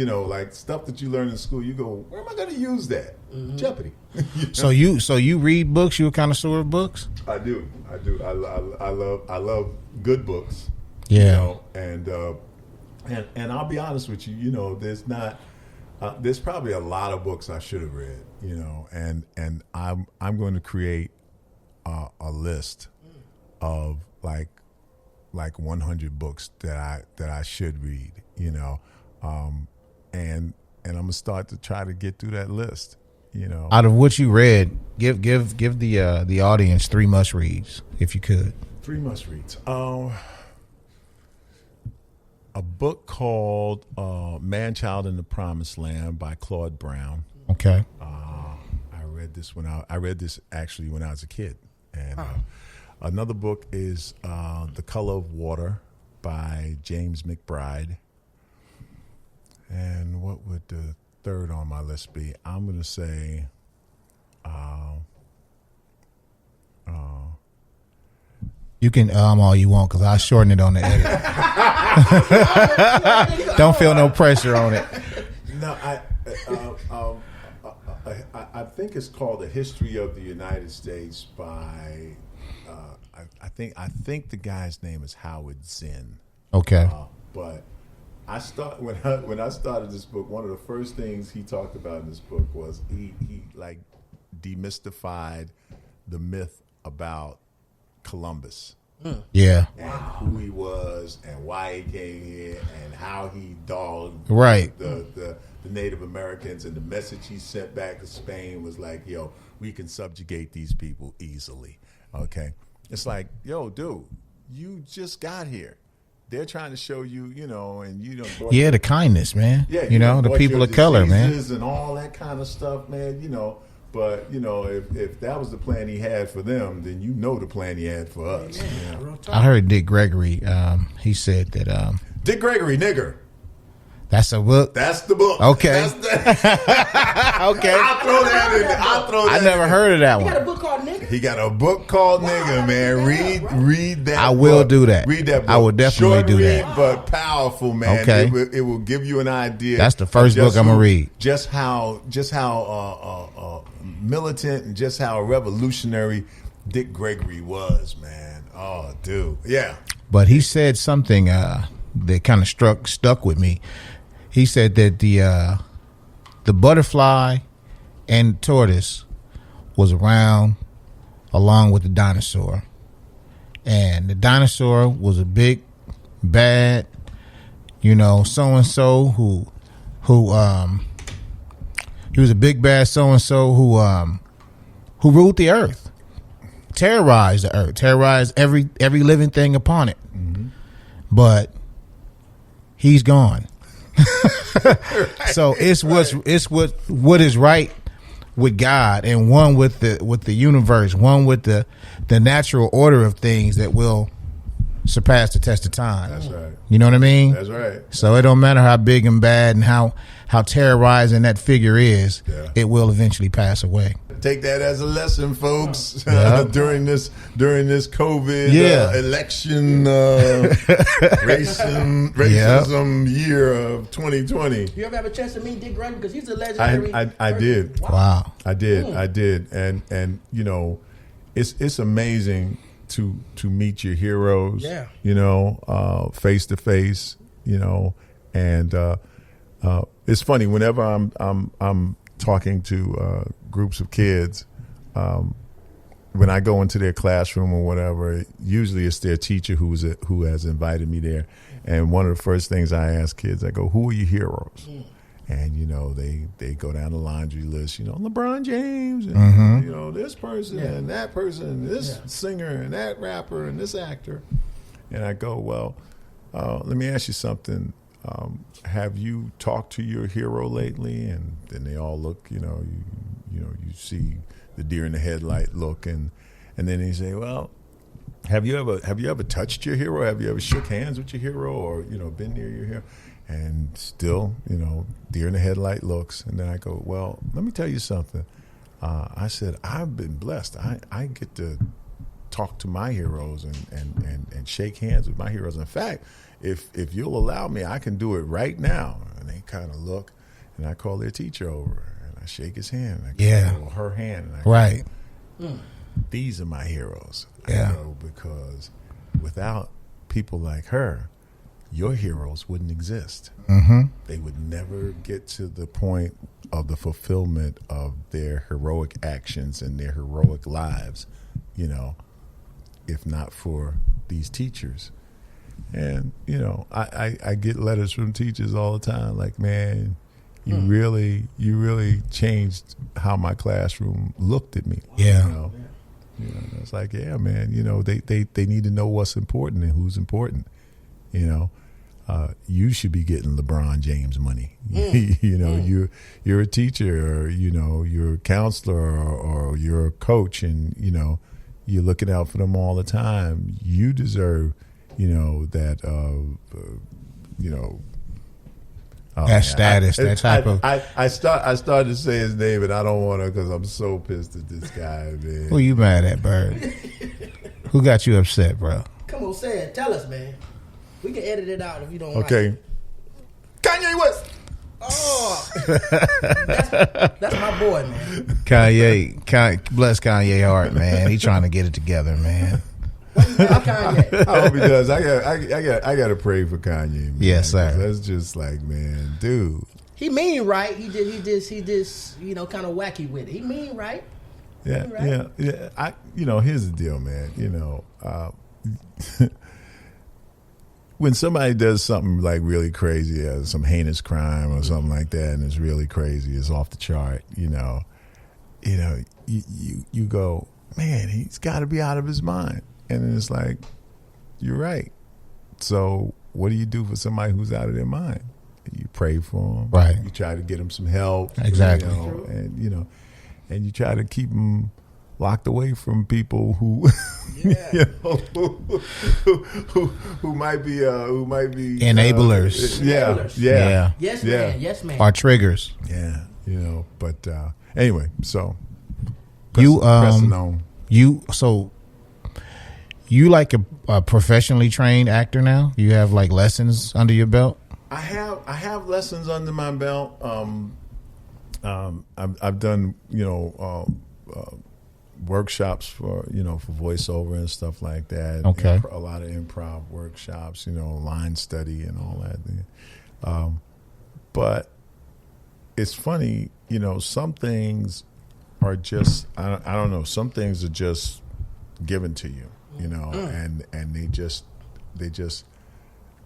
B: stuff that you learn in school. You go, where am I going to use that? Jeopardy.
A: So you read books? You a connoisseur of books?
B: I do. I love good books.
A: Yeah.
B: And I'll be honest with you. There's probably a lot of books I should have read. And I'm going to create a list of like 100 books that I should read, and I'm gonna start to try to get through that list,
A: Out of what you read, give the audience 3 must reads if you could.
B: 3 must reads. A book called Man, Child in the Promised Land by Claude Brown.
A: Okay.
B: I read this actually when I was a kid. And another book is The Color of Water by James McBride. And what would the third on my list be? I'm going to say
A: you can all you want, because I shorten it on the edit. Don't feel no pressure on it.
B: No, I think it's called The History of the United States by I think the guy's name is Howard Zinn.
A: Okay.
B: But when I started this book, one of the first things he talked about in this book was he like demystified the myth about Columbus.
A: Yeah.
B: And who he was and why he came here and how he dogged the Native Americans, and the message he sent back to Spain was like, yo, we can subjugate these people easily. Okay. It's like, yo, dude, you just got here. They're trying to show you, and
A: the kindness, man.
B: Yeah,
A: the people of color, man,
B: and all that kind of stuff, man. But if that was the plan he had for them, then the plan he had for us.
A: I heard Dick Gregory. He said that
B: Dick Gregory, nigger.
A: That's a book.
B: That's the book.
A: Okay.
B: Okay.
A: I'll
B: throw that in there.
A: I never heard of that
C: He
A: one.
C: got a book called Nigga.
B: He got a book called Nigga, man. Read that.
A: I will do that.
B: Read that book.
A: I will definitely
B: Short
A: do
B: read,
A: that.
B: but powerful, man.
A: Okay.
B: It will give you an idea.
A: That's the first book I'm gonna read.
B: Just how militant and just how revolutionary Dick Gregory was, man. Oh, dude. Yeah.
A: But he said something that kind of stuck with me. He said that the butterfly and tortoise was around along with the dinosaur, and the dinosaur was a big bad, so and so who he was a big bad so and so who ruled the earth, terrorized the earth, terrorized every living thing upon it. Mm-hmm. But he's gone. So it's what is right with God, and one with the universe, one with the natural order of things that will surpass the test of time.
B: That's right.
A: You know what I mean?
B: That's right.
A: So it don't matter how big and bad and how terrorizing that figure is, it will eventually pass away.
B: Take that as a lesson, folks.
A: Yeah.
B: during this COVID election racism year of 2020.
C: You ever have a chance to meet Dick Gregory? Because he's a legendary.
B: I did.
A: Wow.
B: I did, and it's amazing to meet your heroes.
C: Yeah.
B: Face to face. And it's funny whenever I'm talking to groups of kids. When I go into their classroom or whatever, usually it's their teacher who has invited me there. And one of the first things I ask kids, I go, "Who are your heroes?" And they go down the laundry list. LeBron James, and this person and that person, and this singer and that rapper and this actor. And I go, "Well, let me ask you something. Have you talked to your hero lately?" And then they all look. You see the deer in the headlight look, and then they say, "Well, have you ever touched your hero? Have you ever shook hands with your hero, or been near your hero?" And still, deer in the headlight looks. And then I go, "Well, let me tell you something." I said, "I've been blessed. I get to talk to my heroes and shake hands with my heroes. In fact, if you'll allow me, I can do it right now." And they kind of look, and I call their teacher over. I shake his hand. I go, her hand. And I go,
A: Right.
B: "These are my heroes."
A: Yeah.
B: I know, because without people like her, your heroes wouldn't exist.
A: Mm-hmm.
B: They would never get to the point of the fulfillment of their heroic actions and their heroic lives, if not for these teachers. And, I get letters from teachers all the time like, "Man, you really changed how my classroom looked at me."
A: Yeah.
B: It's like, yeah, man, they need to know what's important and who's important. You should be getting LeBron James money. You're a teacher, or you're a counselor, or you're a coach, and you're looking out for them all the time. You deserve, that
A: that status, that type of.
B: I started to say his name, and I don't want to because I'm so pissed at this guy, man.
A: Who you mad at, Bird? Who got you upset, bro?
C: Come on, say it. Tell us, man. We can edit it out if you don't
B: Okay.
C: like it.
B: Kanye West.
C: Oh, that's my boy, man.
A: Kanye, bless Kanye heart, man. He trying to get it together, man.
C: Kanye.
B: I hope he does. I got to pray for Kanye, man.
A: Yes, sir.
B: That's just like, man, dude.
C: He mean right. He just kind of wacky with it. He mean right.
B: Yeah,
C: Right?
B: yeah. Here's the deal, man. When somebody does something like really crazy, some heinous crime or something like that, and it's really crazy, it's off the chart, you go, man, he's got to be out of his mind. And then it's like, you're right. So what do you do for somebody who's out of their mind? You pray for them.
A: Right.
B: You try to get them some help.
A: Exactly.
B: And you try to keep them locked away from people who, you know, who might be
A: enablers.
B: Yeah.
C: Yes, man. Yes, man.
A: Or triggers.
B: Yeah, you know. But anyway, so
A: pressing
B: on.
A: You like a professionally trained actor now? You have like lessons under your belt?
B: I have lessons under my belt. I've done, you know, workshops for voiceover and stuff like that.
A: Okay.
B: A lot of improv workshops, you know, line study and all that. But it's funny, you know, some things are just I don't know. Some things are just given to you, you know, and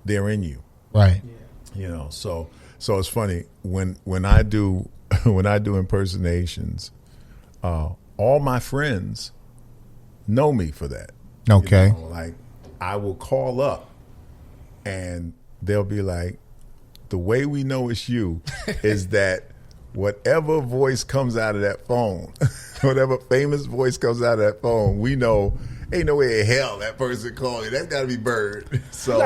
B: they're in you,
A: right?
B: You know, so it's funny when I do impersonations, all my friends know me for that.
A: Okay,
B: you know, like I will call up and they'll be like, the way we know it's you is that whatever voice comes out of that phone, whatever famous voice comes out of that phone, we know ain't no way in hell that person called you. That's got to be Bird. So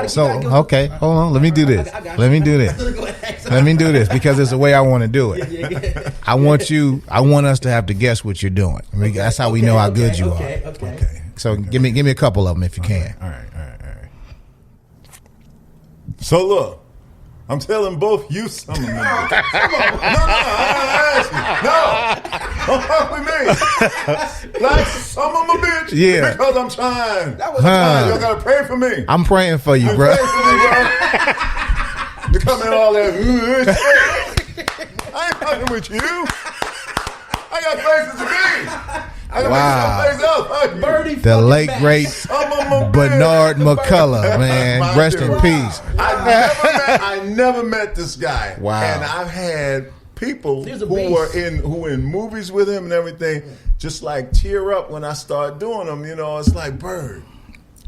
A: okay, hold on. Let me do this. Let me do this because it's the way I want to do it. I want us to have to guess what you're doing. I mean, that's how we know how good you are.
B: Okay.
A: So give me a couple of them if you can.
B: All right. So look. I'm telling both you some of them. No, don't fuck with me. Like some of my bitch.
A: Yeah.
B: Because I'm trying. That was trying. Y'all gotta pray for me.
A: I'm praying for you, bro.
B: Pray for me, bro. You come in all that. I ain't fucking with you. I got places to be.
A: Wow. The late great Bernard McCullough, man. Rest in peace.
B: I never met this guy.
A: Wow.
B: And I've had people who were in movies with him and everything just like tear up when I start doing them. You know, it's like, Bird,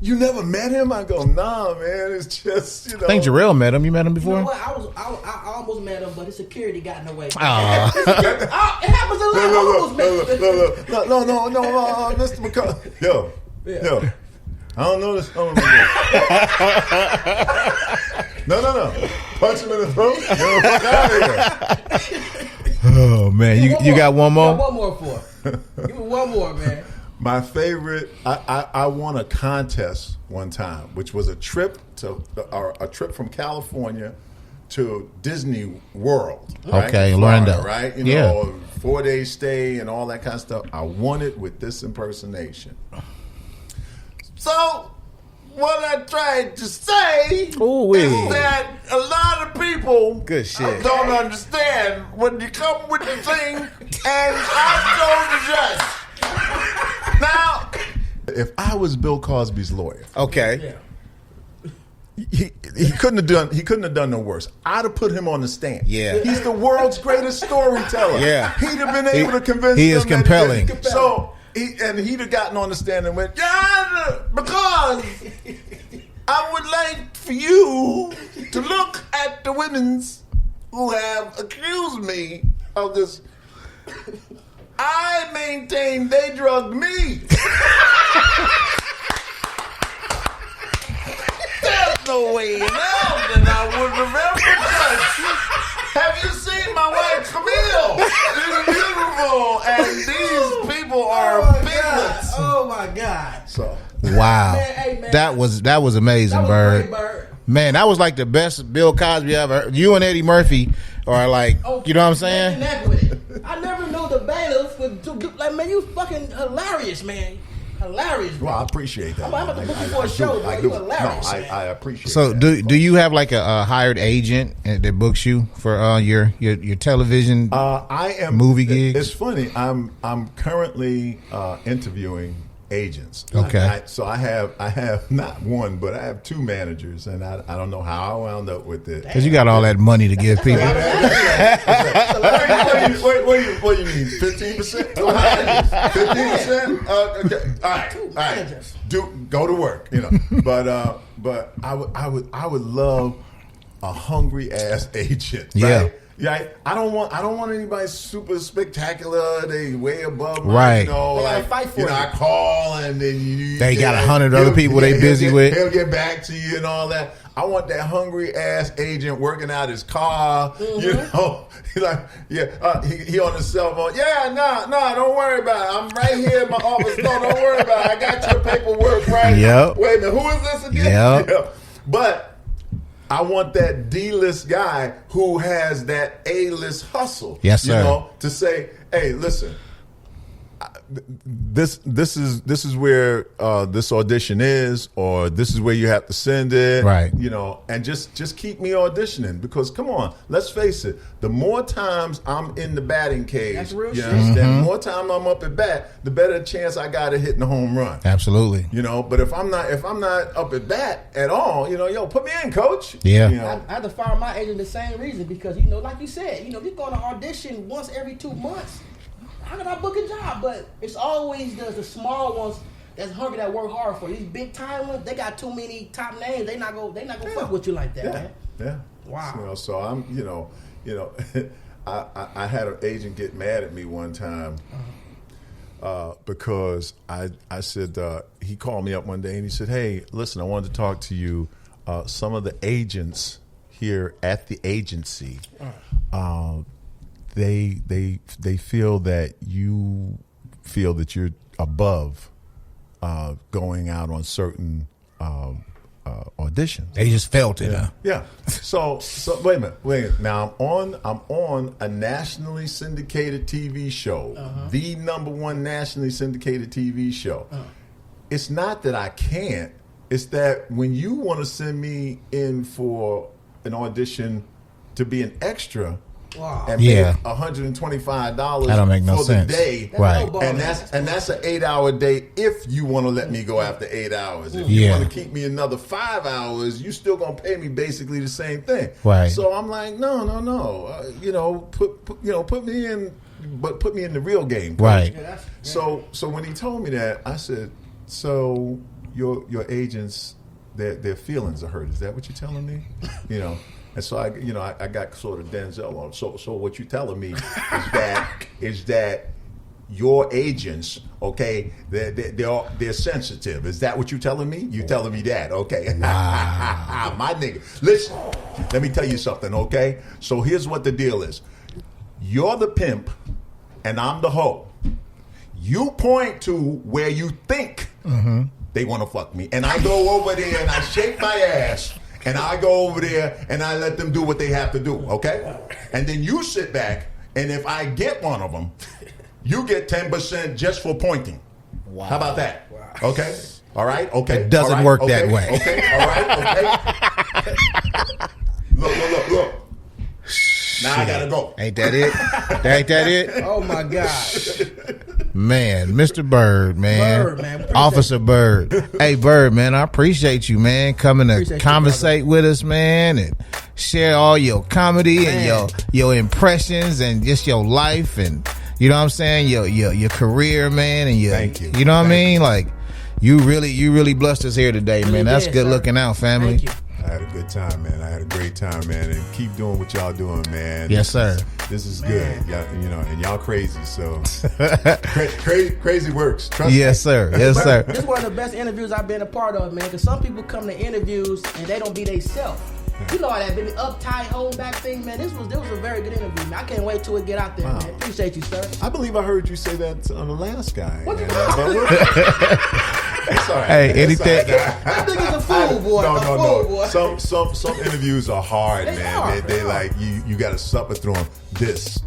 B: you never met him? I go, nah, man. It's just, you know.
A: I think Joeryl met him. You met him before?
C: You know what? I almost met him, but his security got in the way.
A: Oh.
C: It happens a lot.
B: No, Mr. McCullough. Yo. I don't know this. No. Punch him in the throat. Get the fuck out of here.
A: Oh, man. You got one more?
C: One more for. Give me one more, man.
B: My favorite, I won a contest one time, which was a trip from California to Disney World. Right?
A: Okay,
B: Florida,
A: Orlando.
B: right? You know, 4-day stay and all that kind of stuff. I won it with this impersonation. So, what I tried to say is that a lot of people don't understand when you come with the thing, and I'm the judge. Now, if I was Bill Cosby's lawyer,
A: okay,
B: he couldn't have done no worse. I'd have put him on the stand.
A: Yeah,
B: he's the world's greatest storyteller.
A: Yeah,
B: he'd have been able to convince.
A: He is compelling.
B: So he'd have gotten on the stand and went, yeah, because I would like for you to look at the women's who have accused me of this. I maintain they drugged me. There's no way in hell that I would have ever done. Have you seen my wife Camille? She's beautiful, and these people are piglets.
C: Oh my God!
B: So
A: wow,
C: man,
A: that was amazing,
C: that was
A: Bird.
C: great, Bird.
A: Man, that was like the best Bill Cosby ever heard. You and Eddie Murphy are like, you know what I'm saying?
C: I never knew the bailiffs would do, like, man, you fucking hilarious, man. Hilarious, bro.
B: Well, I appreciate that.
C: I'm about to book you for a show, bro. You hilarious, man.
B: I appreciate
A: So
B: that.
A: do you have like a hired agent that books you for your television
B: I am
A: movie gigs?
B: It's funny. I'm currently interviewing agents.
A: Okay.
B: So I have not one, but I have two managers, and I don't know how I wound up with it.
A: Because you got all that money to give people.
B: What do you mean? 15%? 15%? Okay. All right. Go to work. You know. But I would love a hungry ass agent. Right?
A: Yeah.
B: Yeah, I don't want anybody super spectacular. They way above
A: Right.
B: You know,
C: They gotta
B: like
C: fight for
B: you know,
C: you.
B: I call and then
A: They got 100 other people they busy with.
B: He'll get back to you and all that. I want that hungry ass agent working out his car. You know, he like he on his cell phone. Yeah, no, don't worry about it. I'm right here in my office. No, don't worry about it. I got your paperwork right.
A: Yep.
B: Wait a minute, who is this again?
A: Yep.
B: Yeah. But I want that D-list guy who has that A-list hustle.
A: Yes, sir.
B: You know, to say, hey, listen, this is where this audition is, or this is where you have to send it.
A: Right.
B: You know, and just keep me auditioning, because come on, let's face it, the more times I'm in the batting cage,
C: That's real
B: you
C: shit.
B: understand, the more time I'm up at bat, the better chance I got of hitting the home run.
A: Absolutely.
B: You know, but if I'm not up at bat at all, you know, yo, put me in, coach.
A: Yeah.
B: You know?
C: I had to fire my agent the same reason, because, you know, like you said, you know, you're going to audition once every 2 months. How can I book a job? But it's always the small ones that's hungry, that work hard for. These big time ones, they got too many top names. They not gonna fuck with you like that, man.
B: Yeah.
C: Wow.
B: You know, so I'm, you know, I had an agent get mad at me one time because I said, he called me up one day and he said, hey, listen, I wanted to talk to you. Some of the agents here at the agency, they feel that you feel that you're above going out on certain auditions.
A: They just felt it. Huh?
B: Yeah. So wait a minute. Now I'm on a nationally syndicated TV show, the #1 nationally syndicated TV show. It's not that I can't. It's that when you want to send me in for an audition to be an extra, and pay $125
A: that don't make no
B: for
A: sense.
B: the day,
A: Right?
B: And that's an 8-hour day if you want to let me go after 8 hours. If
A: Yeah.
B: you want to keep me another 5 hours, you still gonna pay me basically the same thing.
A: Right.
B: So I'm like, no. You know, put me in, but put me in the real game. Coach.
A: Right.
B: So when he told me that, I said, so your agents, their feelings are hurt. Is that what you're telling me? You know. And so I got sort of Denzel on. So what you're telling me is that your agents, okay, they're sensitive. Is that what you're telling me? You telling me that, okay? Wow. My nigga, listen. Let me tell you something, okay? So here's what the deal is. You're the pimp, and I'm the hoe. You point to where you think they want to fuck me, and I go over there and I shake my ass. And I go over there and I let them do what they have to do, okay? And then you sit back, and if I get one of them, you get 10% just for pointing. Wow. How about that? Wow. Okay? All right? Okay.
A: It doesn't work that way.
B: Okay. All right? Okay. Look. Now I gotta go.
A: Ain't that it? Ain't that it?
C: Oh, my God.
A: Man, Mr. Byrd, man.
C: Byrd, man.
A: Officer Byrd. Hey, Byrd, man, I appreciate you, man, coming to conversate with us, man, and share all your comedy and your impressions and just your life and, you know what I'm saying, your career, man, and
B: Thank you.
A: You know what I mean? Like, you really blessed us here today, man. That's good looking out, family.
C: Thank you.
B: I had a good time, man. I had a great time, man. And keep doing what y'all doing, man.
A: Yes, sir.
B: This is good. Y'all, you know, and y'all crazy, so crazy works. Trust me.
A: Yes, sir. Yes, sir.
C: This is one of the best interviews I've been a part of, man, because some people come to interviews and they don't be they self. You know how that baby uptight, hold back thing, man. This was a very good interview, man. I can't wait till it get out there, man. Appreciate you, sir.
B: I believe I heard you say that on the last guy.
C: What you
B: It's all right.
A: Hey, anything.
C: That nigga's a fool, boy.
B: No.
C: Boy.
B: Some interviews are hard,
C: They
B: man.
C: are.
B: They like you got to suffer through them. This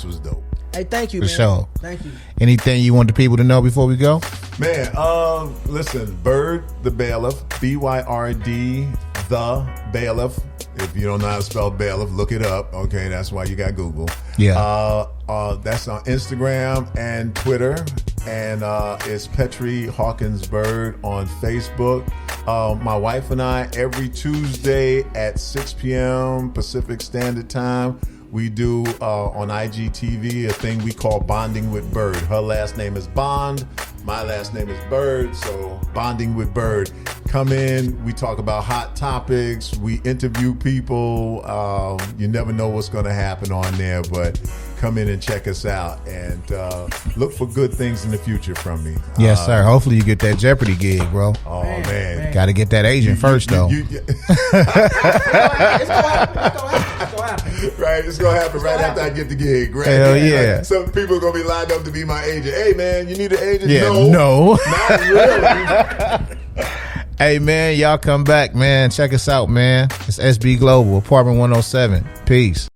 B: was dope.
C: Hey, thank you,
A: For
C: man.
A: sure.
C: Thank you.
A: Anything you want the people to know before we go?
B: Man, listen, Byrd the Bailiff, BYRD the Bailiff. If you don't know how to spell bailiff, look it up. Okay, that's why you got Google.
A: Yeah.
B: That's on Instagram and Twitter, and it's Petri Hawkins-Byrd on Facebook. My wife and I, every Tuesday at 6 p.m. Pacific Standard Time, we do on IGTV a thing we call Bonding with Byrd. Her last name is Bond. My last name is Byrd, so Bonding with Byrd. come in. We talk about hot topics. We interview people. You never know what's going to happen on there, but come in and check us out and look for good things in the future from me.
A: Yes, sir. Hopefully you get that Jeopardy gig, bro.
B: Oh, man.
A: Got to get that agent first, though.
C: It's gonna happen.
B: Right, it's going to happen right after I get the gig. Right?
A: Hell yeah.
B: Like, some people are going to be lined up to be my agent. Hey, man, you need an agent?
A: Yeah,
B: No.
A: no.
B: Not really.
A: Hey, man, y'all come back, man. Check us out, man. It's SB Global, Apartment 107. Peace.